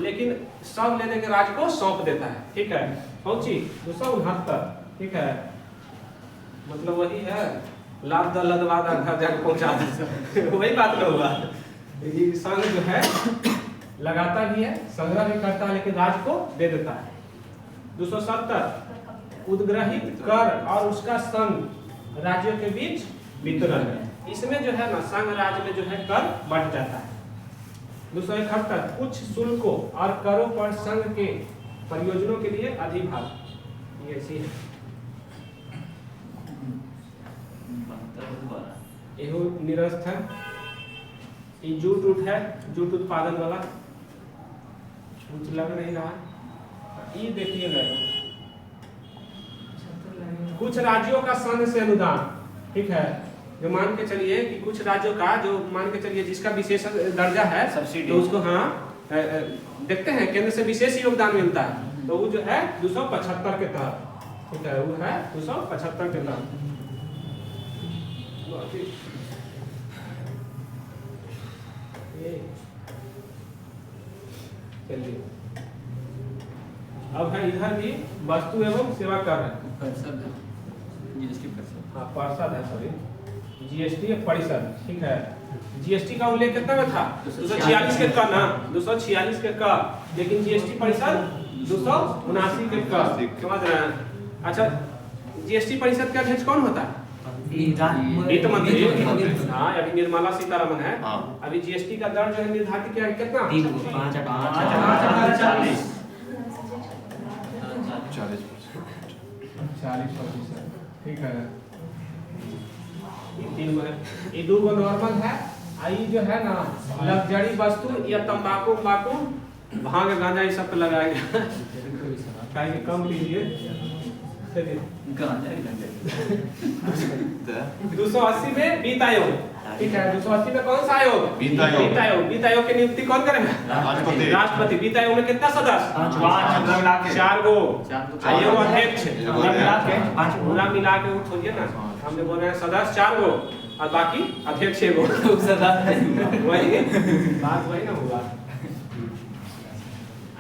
लेकिन सब लेने के राज्य को सौंप देता है, ठीक है। कौन चीज? 269, ठीक है। मतलब वही है लाभ दलदवाद घर जाकर पहुंचा दे वही बात ना हुआ। ये संघ जो है लगाता भी है, संग्रह भी करता है, लेकिन राज्य को दे देता है। 270 उद्ग्रहित कर और उसका संघ राज्यों के बीच वितरण है। इसमें जो है ना संघ राज्य में जो है कर बढ़ जाता है। 271 कुछ शुल्कों और करों पर संघ के परियोजनों के लिए अधिभार, ये ऐसी है। यह निरस्त है, ये जूट उठ है, जूट उत्पादन वाला कुछ लग नहीं रहा। ये देखिएगा कुछ राज्यों का संघ से अनुदान, ठीक है। जो मान के चलिए कि कुछ राज्यों का जो मान के चलिए जिसका विशेष दर्जा है सब्सिडी, तो उसको हाँ देखते हैं केंद्र से विशेष योगदान मिलता है, तो वो जो है 275 के तहत, ठीक है, वो है 275 के तहत। चलिए अब है इधर भी वस्तु एवं सेवा कर है, हाँ परिषद है, सॉरी जीएसटी परिषद, ठीक है। जीएसटी का उल्लेख कितना में था? 246 के का ना, 246 के का, लेकिन जीएसटी परिषद 279 के का, समझ रहे हैं? अच्छा, जीएसटी परिषद का अध्यक्ष कौन होता है? वित्त मंत्री। हाँ, अभी निर्मला सीतारमण है। अभी जीएसटी का दर जो है निर्धारित किया कितना? 40%, ठीक है। ये दो नॉर्मल है, आई जो है ना लग्जरी वस्तु या तंबाकू भांग गांजा ये सब पे लगाया गया कहीं कम लीजिए। 280 में वित्त आयोग, ठीक है। 280 में कौन सा आयोग? वित्त आयोग। वित्त आयोग की नियुक्ति कौन करेगा? राष्ट्रपति। वित्त आयोग में कितना सदस्य? 4 गो। आयोग अध्यक्ष पूरा मिला के वो छोड़िए ना, हमने बोल रहे हैं सदस्य 4 गो, और बाकी अध्यक्ष एगो वही बात वही ना हुआ।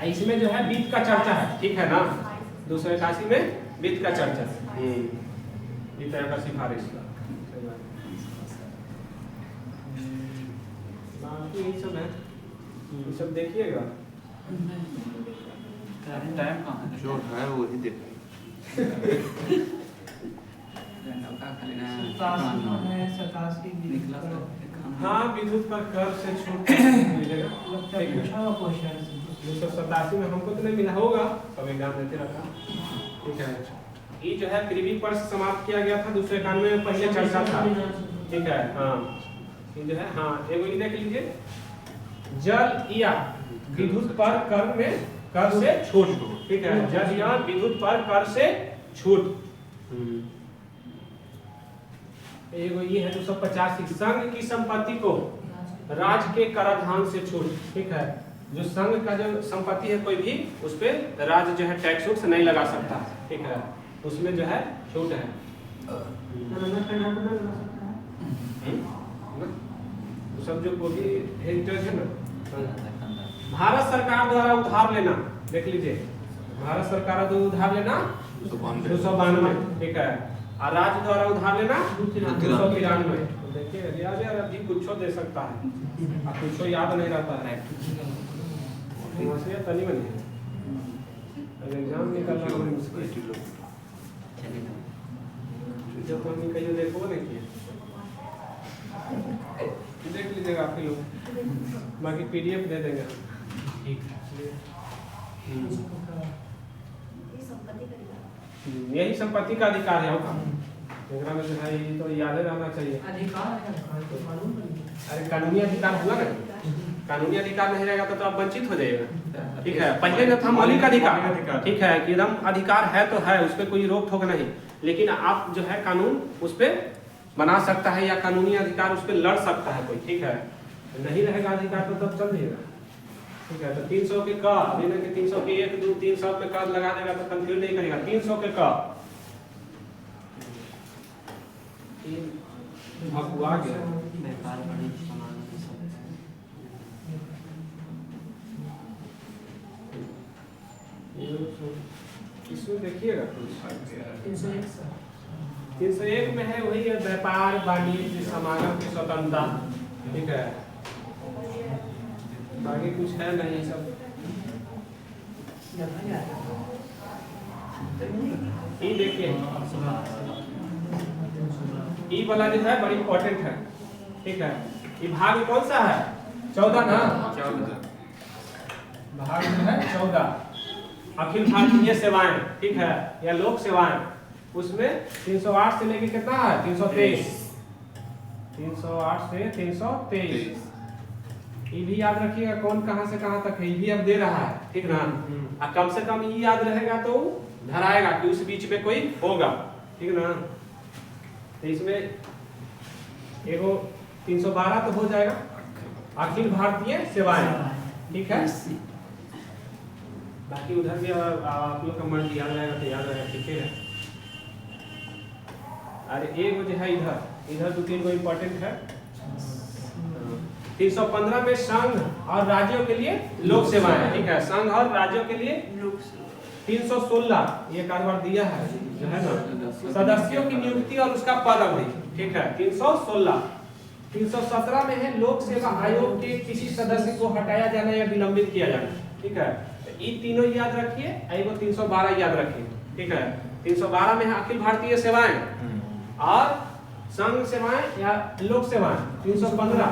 इसमें जो है वित्त का चर्चा है, ठीक है ना, 281 में वित्त का चर्चा इस तरह का सिफारिश का बाकी यही सब है, ये सब देखिएगा। टाइम कहाँ है? जो है वही देख हाँ, विद्युत पर कर से छूट मिलेगा। 287 में हमको तो नहीं मिला होगा, सब एग्जाम देते रहता। ठीक है, ये जो है प्रीवी पर समाप्त किया गया था 291 में, पहले चर्चा था। ठीक है, हाँ ये जो है, हाँ एगो ये देख लीजिए, जल या विद्युत पर कर में कर से छूट। ठीक है, जल या विद्युत पर कर से छूट। एगो ये है 285, संघ की संपत्ति को राज्य के कराधान से छूट। ठीक है, जो संघ का जो संपत्ति है कोई भी, उस पे राज्य जो है टैक्स उक्स नहीं लगा सकता। ठीक है, उसमें जो है छूट है। सब जो कोई हेरिटेज है ना, भारत सरकार द्वारा उधार लेना, देख लीजिए, भारत सरकार द्वारा उधार लेना 292। ठीक है, और राज्य द्वारा उधार लेना 293। तो देखिए रियाज यार अभी कुछ दे सकता है, अब कुछ याद नहीं रहता है, तनी बनी एग्जाम निकलना बड़ी मुश्किल। जो कहीं कहीं देखो नहीं किया, देख लीजिएगा आप लोग, बाकी पीडीएफ दे देंगे। ठीक है, यही संपत्ति का अधिकार है। होगा में जो है ये तो याद रहना चाहिए। अरे कानूनी अधिकार हुआ ना, कानूनी अधिकार नहीं रहेगा तो आप वंचित हो जाएगा। ठीक है, पहले जो था मौलिक अधिकार, ठीक है कि एकदम अधिकार है तो है, उस पर कोई रोक ठोक नहीं, लेकिन आप जो है कानून उस पर बना सकता है या कानूनी अधिकार उस पर लड़ सकता है कोई। ठीक है, नहीं रहेगा अधिकार तो तब चल जाएगा। ठीक है, तो 300 के का, लेने के 300 के 1 2 300 पे का लगा देगा तो कंफ्यूज नहीं करेगा। 300 के का भगवा गया, इसमें देखिएगा 301 में है वही है, व्यापार वाणिज्य समागम की स्वतंत्रता। ठीक है, बाकी कुछ है नहीं सब। ये देखिए, ये वाला जो है बड़ी इंपॉर्टेंट है। ठीक है, ये भाग कौन सा है? 14 ना, भाग जो है 14, अखिल भारतीय सेवाएं। ठीक है, या लोक सेवाएं, उसमें 308 से लेके कितना है? 323। 308 से 323। ये भी याद रखिएगा कौन कहां से कहां तक है, ये भी अब दे रहा है। ठीक ना, और कम से कम ये याद रहेगा तो धराएगा कि उस बीच में कोई होगा। ठीक ना, तो इसमें एगो 312 तो हो जाएगा, अखिल भारतीय सेवाएं। ठीक है, बाकी उधर भी आप लोग का मन याद रहेगा तो याद रहेगा। ठीक है, अरे एगो जो है इधर 2-3 गो इम्पोर्टेंट है। 315 में संघ और राज्यों के लिए लोक सेवाएं। ठीक है, संघ और राज्यों के लिए 316 ये कारोबार दिया है जो है ना, सदस्यों की नियुक्ति और उसका पद अवधि। ठीक है, 316। 317 में है लोक सेवा आयोग के किसी सदस्य को हटाया जाना या विलंबित किया जाना। ठीक है, तो ये तीनों याद रखिए, एगो 312 याद रखिए। ठीक है, 312 में है अखिल भारतीय सेवाएं और संघ सेवाएं या लोक सेवाएं। 315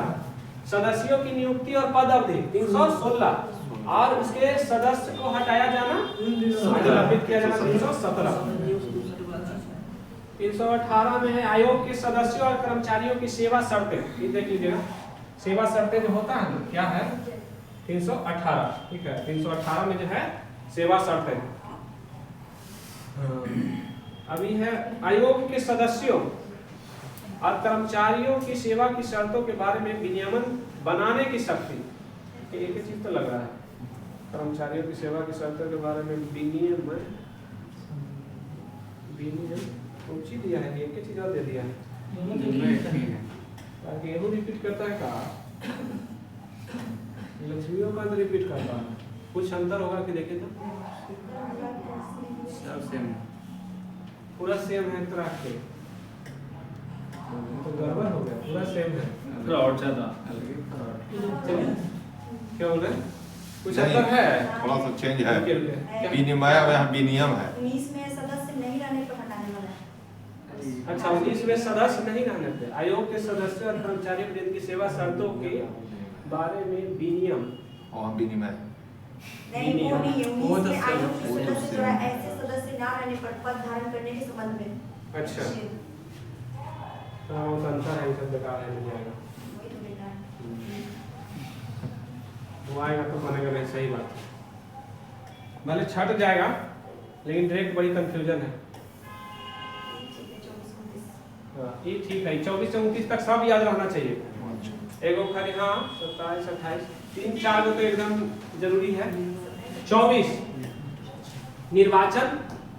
सदस्यों की नियुक्ति और पद अवधि। 316 और उसके सदस्य को हटाया जाना, निलंबित किया जाना। 317। 318 में है आयोग के सदस्यों और कर्मचारियों की सेवा शर्तें। ये देख लीजिएगा, सेवा शर्तें जो होता है ना, क्या है? 318। ठीक है, 318 में जो है सेवा शर्तें। अभी है आयोग के सदस्यों और कर्मचारियों की सेवा की शर्तों के बारे में विनियमन बनाने की शक्ति। एक ही चीज तो लग रहा है, कर्मचारियों की सेवा की शर्तों के बारे में विनियमन कौन सी दिया है? एक ही चीज और दे दिया है। ताकि ये रिपीट करता है का लक्ष्मियों का अंदर रिपीट करता है, कुछ अंतर होगा कि देखे तो सब सेम पूरा सेम है तरह के, तो गड़बड़ हो गया, पूरा सेम है। थोड़ा और ज्यादा चलिए क्या बोल रहे हैं, कुछ अंतर है? थोड़ा सा चेंज है, रुकिए। विनिमय और यहाँ विनियम है। 19 में सदस्य नहीं रहने पर हटाने वाला है। अच्छा 19 में सदस्य नहीं रहने पे आयोग के सदस्य और कर्मचारियों को जिनकी सेवा शर्तों के बारे में विनियम और विनिमय नहीं वो नहीं है, वो 19 तो में आयोग के वो तो सदस्य द्वारा ऐसे सदस्य ना रहने पर पद धारण करने के संबंध में। अच्छा हाँ वो तो अंतर है, सब बेकार है, नहीं आएगा वही तो बेटा है। वो आएगा तो बनेगा नहीं, सही बात है, भले छट जाएगा लेकिन डायरेक्ट बड़ी कंफ्यूजन है। हाँ, ये ठीक है, 24 से 29 तक सब याद रहना चाहिए। एगो खाली हाँ 27 28 3-4 तो एकदम जरूरी है। 24 निर्वाचन,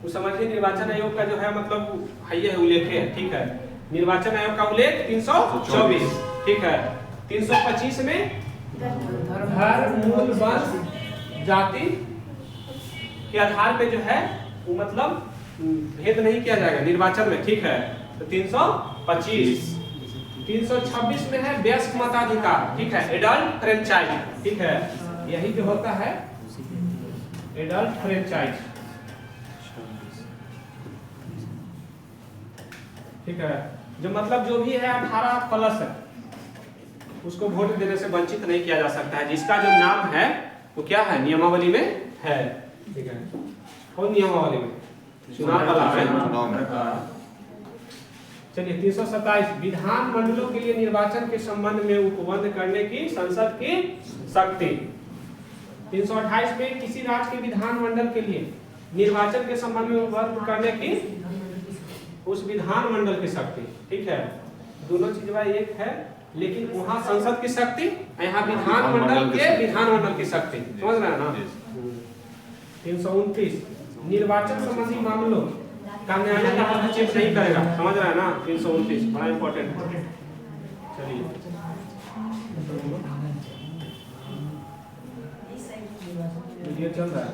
वो समझिए निर्वाचन आयोग का जो है मतलब है ये उल्लेख है, ठीक है। निर्वाचन आयोग का उल्लेख 324, ठीक है। 325 में धर्म मूल वंश जाति के आधार पे जो है वो मतलब भेद नहीं किया जाएगा निर्वाचन में, ठीक है। तो 325 326 में है वयस्क मताधिकार, ठीक है, एडल्ट फ्रेंचाइज, ठीक है। यही जो होता है एडल्ट फ्रेंचाइज, ठीक है। जो मतलब जो भी है 18+ है उसको वोट देने से वंचित नहीं किया जा सकता है, जिसका जो नाम है वो क्या है नियमावली में है, ठीक है। कौन नियमावली में? चुनाव वाला है। चलिए 327 विधान मंडलों के लिए निर्वाचन के संबंध में उपबंध करने की संसद की शक्ति। 328 में किसी राज्य के विधान मंडल के लिए निर्वाचन के संबंध में उपबंध करने की उस विधान मंडल की शक्ति, ठीक है। दोनों चीज एक है, लेकिन वहाँ संसद की शक्ति, यहाँ विधान मंडल के विधान मंडल की शक्ति, समझ रहे हैं ना। 329 निर्वाचन संबंधी मामलों का न्यायालय का हस्तक्षेप नहीं करेगा, समझ रहा है ना। 329 बड़ा इंपॉर्टेंट है। चलिए वीडियो चल रहा है।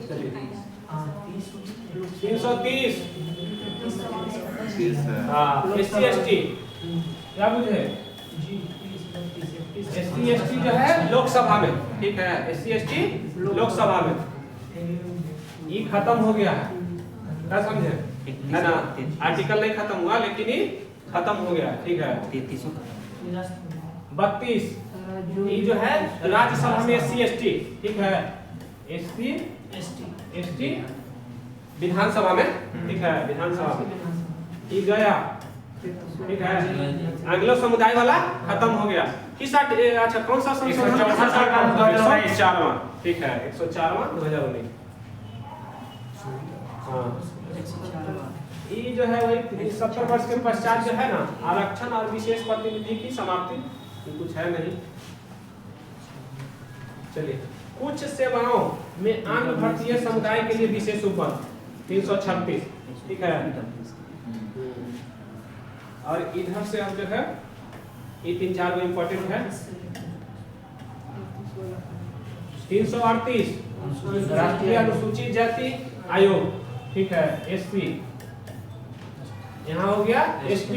चलिए 330 हाँ SC/ST क्या बुझे, SC/ST जो है लोकसभा में, ठीक है। SC/ST लोकसभा में ये खत्म हो गया है, क्या समझे है ना। आर्टिकल नहीं खत्म हुआ लेकिन ये खत्म हो गया, ठीक है। 32 ये जो है राज्यसभा में SC/ST, ठीक है। SC/ST विधानसभा में, ठीक है, विधानसभा में ये गया, ठीक है। एंग्लो समुदाय वाला खत्म हो गया। किस अच्छा कौन सा संशोधन? 104वां, ठीक है, 104वां 2019। हाँ ये जो है वही 70 वर्ष के पश्चात जो है ना आरक्षण और विशेष प्रतिनिधि की समाप्ति, कुछ है नहीं। चलिए कुछ सेवाओं में अन्य भारतीय समुदाय के लिए विशेष उपबंध 336, ठीक है। और इधर से हम जो है ये 3-4 इंपॉर्टेंट है। 338 राष्ट्रीय अनुसूचित जाति आयोग, ठीक है, SC। यहाँ हो गया ST।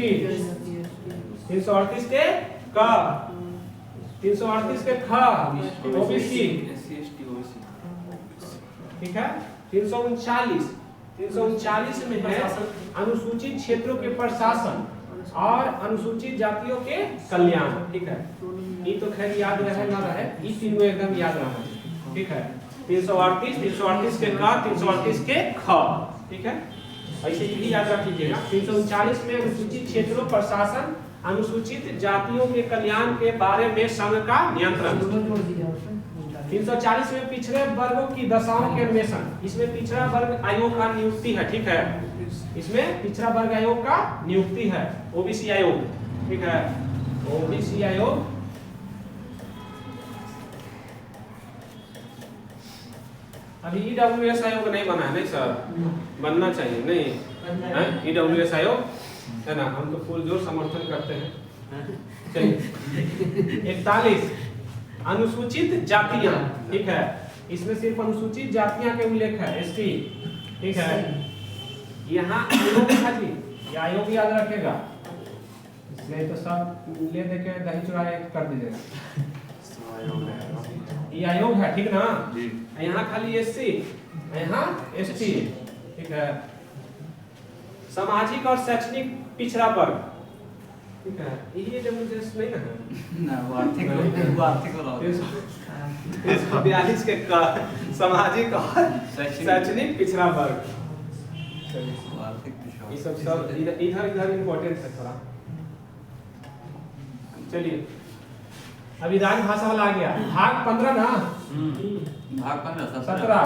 338 के क, 338 के ख OBC, ठीक है। 339 में है अनुसूचित क्षेत्रों के प्रशासन और अनुसूचित जातियों के कल्याण, ठीक है। ये तो खैर याद रहे ना रहे, ये तीनों एकदम याद रहा, ठीक है। 338 के क, 338 के ख, ठीक है। ऐसे ही याद रख लीजिएगा। 339 में अनुसूचित क्षेत्रों प्रशासन अनुसूचित जातियों के कल्याण के बारे में संघ का नियंत्रण। 340 में पिछड़े वर्गों की दशाओं के अन्वेषण, इसमें पिछड़ा वर्ग आयोग का नियुक्ति है, ठीक है। इसमें पिछड़ा वर्ग आयोग का नियुक्ति है, OBC आयोग, ठीक है, OBC आयोग। अभी EWS आयोग नहीं बना है, नहीं सर, बनना चाहिए, नहीं EWS आयोग है ना, हम तो पुरजोर समर्थन करते हैं। चलिए 41 अनुसूचित जातियां, ठीक है, इसमें सिर्फ अनुसूचित जातियां के उल्लेख है, एसटी, ठीक है। यहाँ आयोग था जी, ये आयोग याद रखेगा, इसमें तो सब ले दे के दही चुरा कर दीजिएगा। ये आयोग है, ठीक ना, यहाँ खाली एससी, यहाँ एसटी, ठीक है। सामाजिक और शैक्षणिक पिछड़ा वर्ग, ठीक है, ये डेमोक्रेसी नहीं ना है ना, वो आर्थिक वाला 342 के सामाजिक और शैक्षणिक पिछड़ा वर्ग, ये सब इधर इम्पोर्टेंट है थोड़ा। चलिए अभी राजभाषा वाला आ गया, भाग 15 ना, भाग 15 17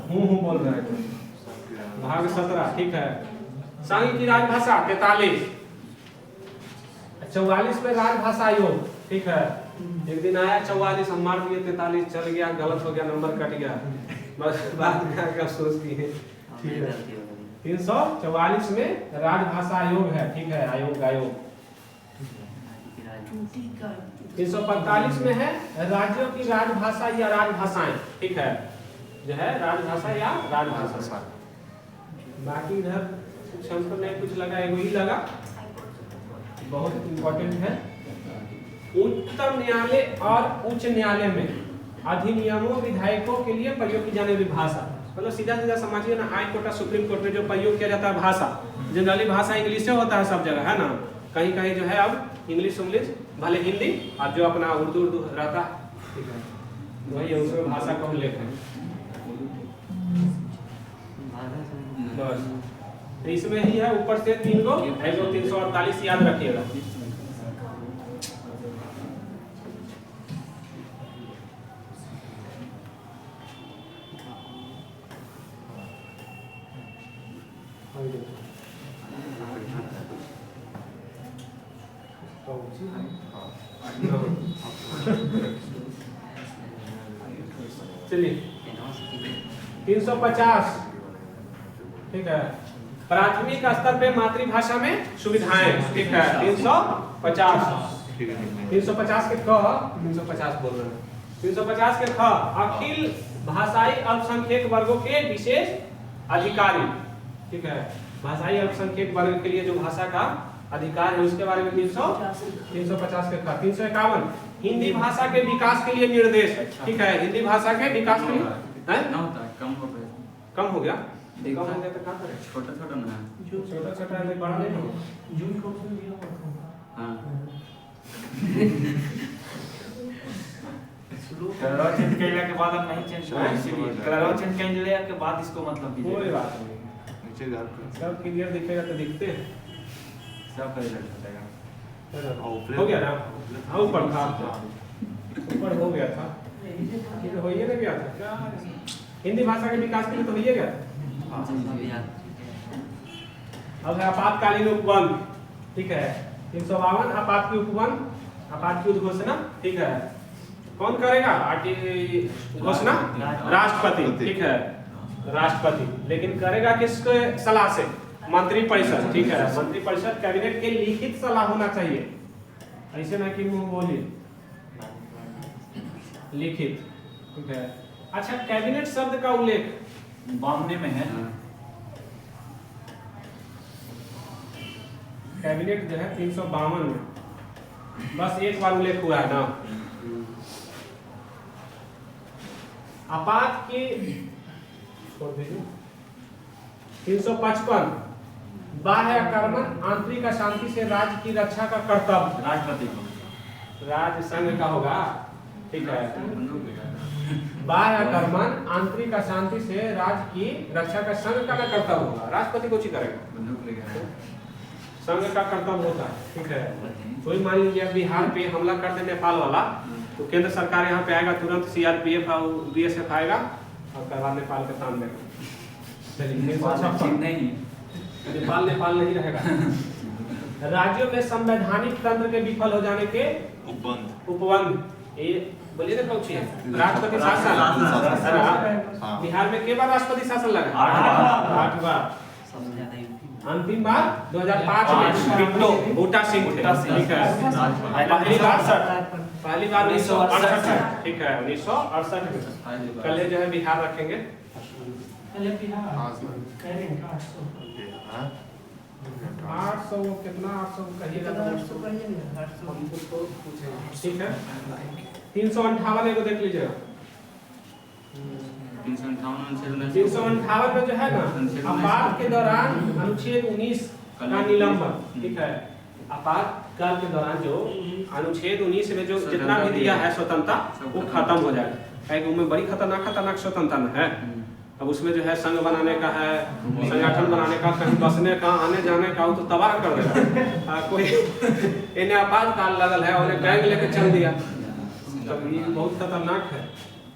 हूँ बोल रहे हैं, भाग 17, ठीक है। संघ की राजभाषा 43, 44 में राजभाषा आयोग, ठीक है। एक दिन आया 44, हम मार दिए 43, चल गया, गलत हो गया, नंबर कट गया, बस बाद में आके अफसोस किए, ठीक है। 344 में राजभाषा आयोग है, ठीक है, आयोग। 345 में है राज्यों की राजभाषा या राजभाषाएं, ठीक है, जो है राजभाषा या राजभाषा। बाकी इधर कुछ हमको नहीं कुछ लगा, एगो ही लगा, बहुत इम्पोर्टेंट है। उच्चतम न्यायालय और उच्च न्यायालय में अधिनियमों विधायकों के लिए प्रयोग की जाने वाली भाषा, मतलब सीधा सीधा समझिए ना, हाई कोर्ट और सुप्रीम कोर्ट में जो प्रयोग किया जाता है भाषा, जनरली भाषा इंग्लिश से होता है सब जगह, है ना। कहीं कहीं जो है अब इंग्लिश भले हिंदी, और जो अपना उर्दू रहता है, ठीक है, वही उसमें भाषा का उल्लेख है बस। तो इसमें ही है ऊपर से 3 गो, 348 याद रखिएगा। चलिए 350, ठीक है, प्राथमिक स्तर पे मातृभाषा में सुविधाएं, ठीक है। 350 के क 350 बोल रहे हैं, 350 के ख अखिल भाषाई अल्पसंख्यक वर्गों के विशेष अधिकारी, ठीक है, भाषाई अल्पसंख्यक वर्ग के लिए जो भाषा का अधिकार है उसके बारे में 350 के ख। 351 हिंदी भाषा के विकास के लिए निर्देश, ठीक है, हिंदी भाषा के विकास के लिए कम हो गया तो क्या करें, छोटा ना, छोटा है, बड़ा नहीं हो। कलर चेंज करने के बाद हम नहीं चेंज करेंगे, कलर चेंज करने के बाद इसको मतलब कीजिए, कोई बात नहीं, नीचे जा कर सब क्लियर दिखेगा तो दिखते हैं, सब का रिजल्ट हो जाएगा। हो गया ना, हाँ ऊपर था, ऊपर हो गया था, ठीक हो ही नहीं गया था, हिंदी भाषा के विकास के लिए तो हो ही गया था। अब है आपातकालीन उपबंध, ठीक है, 352 आपात की उपबंध, आपात की उद्घोषणा, ठीक है, कौन करेगा घोषणा? राष्ट्रपति, ठीक है, राष्ट्रपति, लेकिन करेगा किसके सलाह से? मंत्रिपरिषद, ठीक है, मंत्रिपरिषद कैबिनेट के लिखित सलाह होना चाहिए, ऐसे ना कि मुंह बोली, लिखित, ठीक है। अच्छा, कैबिनेट शब्द का उल्लेख 52 में है, कैबिनेट जो है 352 में, बस एक बार उल्लेख हुआ है ना। आपात की 355 बाह्य आक्रमण आंतरिक अशांति से राज्य की रक्षा का कर्तव्य राष्ट्रपति को, राज्य संघ का होगा, ठीक है। बाह्य आक्रमण आंतरिक अशांति से राज्य की रक्षा का संघ का कर्तव्य होगा, राष्ट्रपति कुछ ही करेगा, संघ का कर्तव्य होता है, ठीक है। कोई मान लीजिए बिहार पे हमला कर दे नेपाल वाला, तो केंद्र सरकार यहाँ पे आएगा, तुरंत सीआरपीएफ और बीएसएफ आएगा और करवा नेपाल का तान देगा। चलिए, नेपाल नहीं रहेगा। राज्यों में संवैधानिक तंत्र के विफल हो जाने के उपबंध, ये बोलिए ना कौन है? राष्ट्रपति शासन। बिहार में के बार राष्ट्रपति शासन लगा? 8 बार। अंतिम बार 2005 में बिट्टो बूटा सिंह थे, ठीक है। पहली बार 1968 में, ठीक है, 1968 में। कल जो है बिहार रखेंगे। हाँ सर। 800 कितना 800 कहिएगा तो ठीक है। 358 को देख लीजिएगा। 358 में जो है ना, आपात के दौरान अनुच्छेद 19 का निलंबन, ठीक है। आपातकाल के दौरान जो अनुच्छेद 19 में जो जितना भी दिया है स्वतंत्रता वो खत्म हो जाएगा, क्योंकि उनमें बड़ी खतरनाक स्वतंत्रता है। अब उसमें जो है संघ बनाने का है, संगठन बनाने का, कहीं बसने का, आने जाने का, वो तो तबाह कर देगा। कोई इन्हें आपातकाल लगल है, उन्हें गैंग लेके चल दिया, तब ये बहुत खतरनाक है,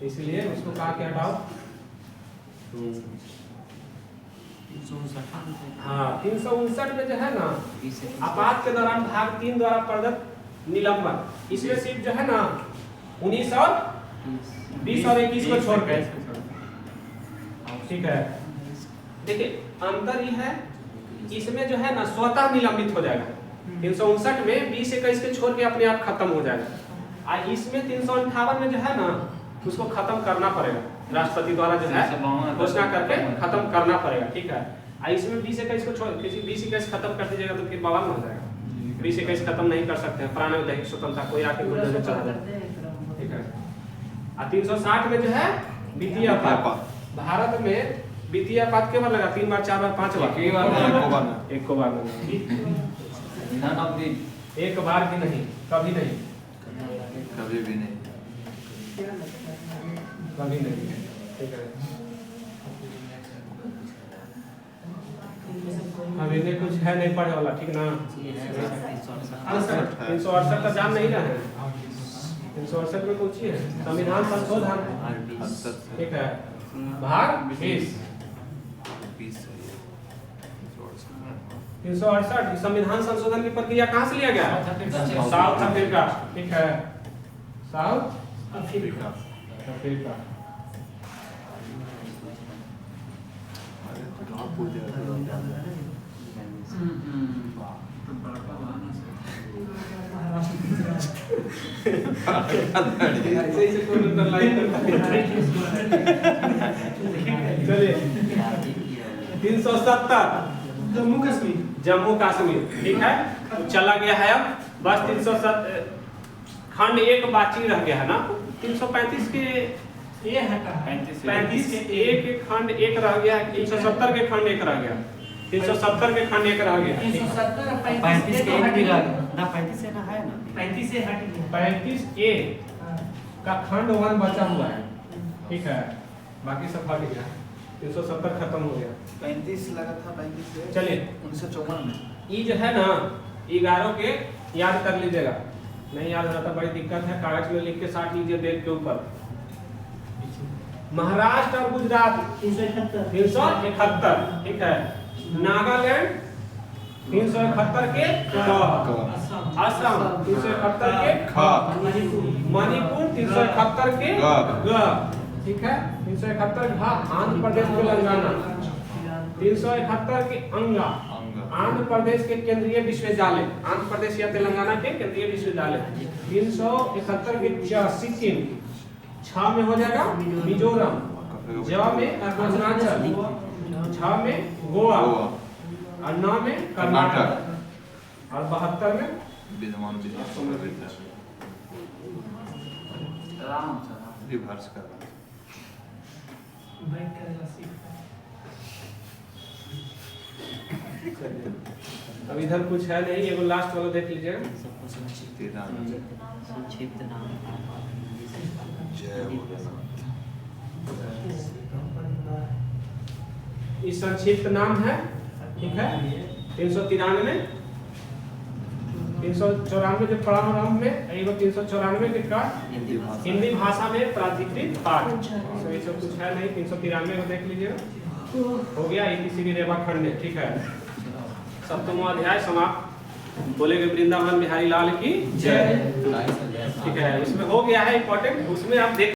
इसलिए उसको कहा कि हटाओ। हाँ, 359 में जो है ना, आपात के दौरान भाग 3 द्वारा प्रदत्त निलंबन, इसमें सिर्फ जो है ना 19 और 20 और 21 को छोड़ के, ठीक है। देखिए अंतर ये है, इसमें जो है ना स्वतः निलंबित हो जाएगा। 359 में 20 21 के छोड़ के अपने आप खत्म हो जाएगा। और इसमें 358 में जो है ना उसको खत्म करना पड़ेगा, राष्ट्रपति द्वारा जो है घोषणा करके खत्म करना पड़ेगा, ठीक है। और इसमें 20 21 को छोड़, किसी 20 21 खत्म कर दीजिएगा तो फिर बवाल हो जाएगा। 20 21 खत्म नहीं कर सकते हैं, प्राण दैहिक स्वतंत्रता कोई आके बोलने में चला जाए, ठीक है। और 360 में जो है वित्तीय आपात, भारत में वित्तीय आपात के बार लगा 3 बार 4 बार 5 बार, एक बार नहीं, एक बार भी नहीं, कभी नहीं, कभी भी नहीं, कभी नहीं, ठीक है। अब इन्हें कुछ है नहीं पढ़े वाला, ठीक ना। 368 का जान नहीं रहा है, 368 में कुछ है संविधान संशोधन, ठीक है, भाग 20। 368 संविधान संशोधन की प्रक्रिया कहाँ से लिया गया? साउथ अफ्रीका, ठीक है, साउथ अफ्रीका। चलिए 370 जम्मू कश्मीर, ठीक है, चला गया है। अब बस 370 खंड एक बाकी रह गया है ना, 335 के 35 के एक खंड एक रह गया है, 370 के खंड एक रह गया, 370 के खंड एक रह गया, 35 के एक भी रह गया ना, 35 से ना है ना, 35 से हट गया, 35 ए का खंड 1 बचा हुआ है, ठीक है, बाकी सब हट गया, 370 खत्म हो गया। 35 लगा था, 35 से चलिए 1954 में ये जो है ना 11 के याद कर लीजिएगा, नहीं याद रहता बड़ी दिक्कत है, कागज में लिख के साट लीजिए डेट के ऊपर। महाराष्ट्र और गुजरात 371, ठीक है, नागालैंड 371 के असम 371 के मणिपुर 371 के ठीक है, 371 आंध्र प्रदेश तेलंगाना 371 के अंगा आंध्र प्रदेश के केंद्रीय विश्वविद्यालय, आंध्र प्रदेश या तेलंगाना के केंद्रीय विश्वविद्यालय 371 के सिक्किम, 6 में हो जाएगा मिजोरम, ज में अरुणाचल, 6 में गोवा और 9 में कर्नाटक और 72 में रिवर्स कर रहा अब इधर कुछ है नहीं, एगो लास्ट वाला देख लीजिएगा। संक्षिप्त नाम इस संक्षिप्त नाम है, ठीक है, 393 394 जो प्रारंभ में, एगो 394 के का हिंदी भाषा में प्राधिकृत पाठ, तो ये सब कुछ है नहीं। 393 को देख लीजिएगा, हो गया ABCD रेवाखंड में, ठीक है, 7वां अध्याय समाप्त। बोलेंगे वृंदावन बिहारी लाल की जय, ठीक है, इसमें हो गया है इंपॉर्टेंट, उसमें आप देख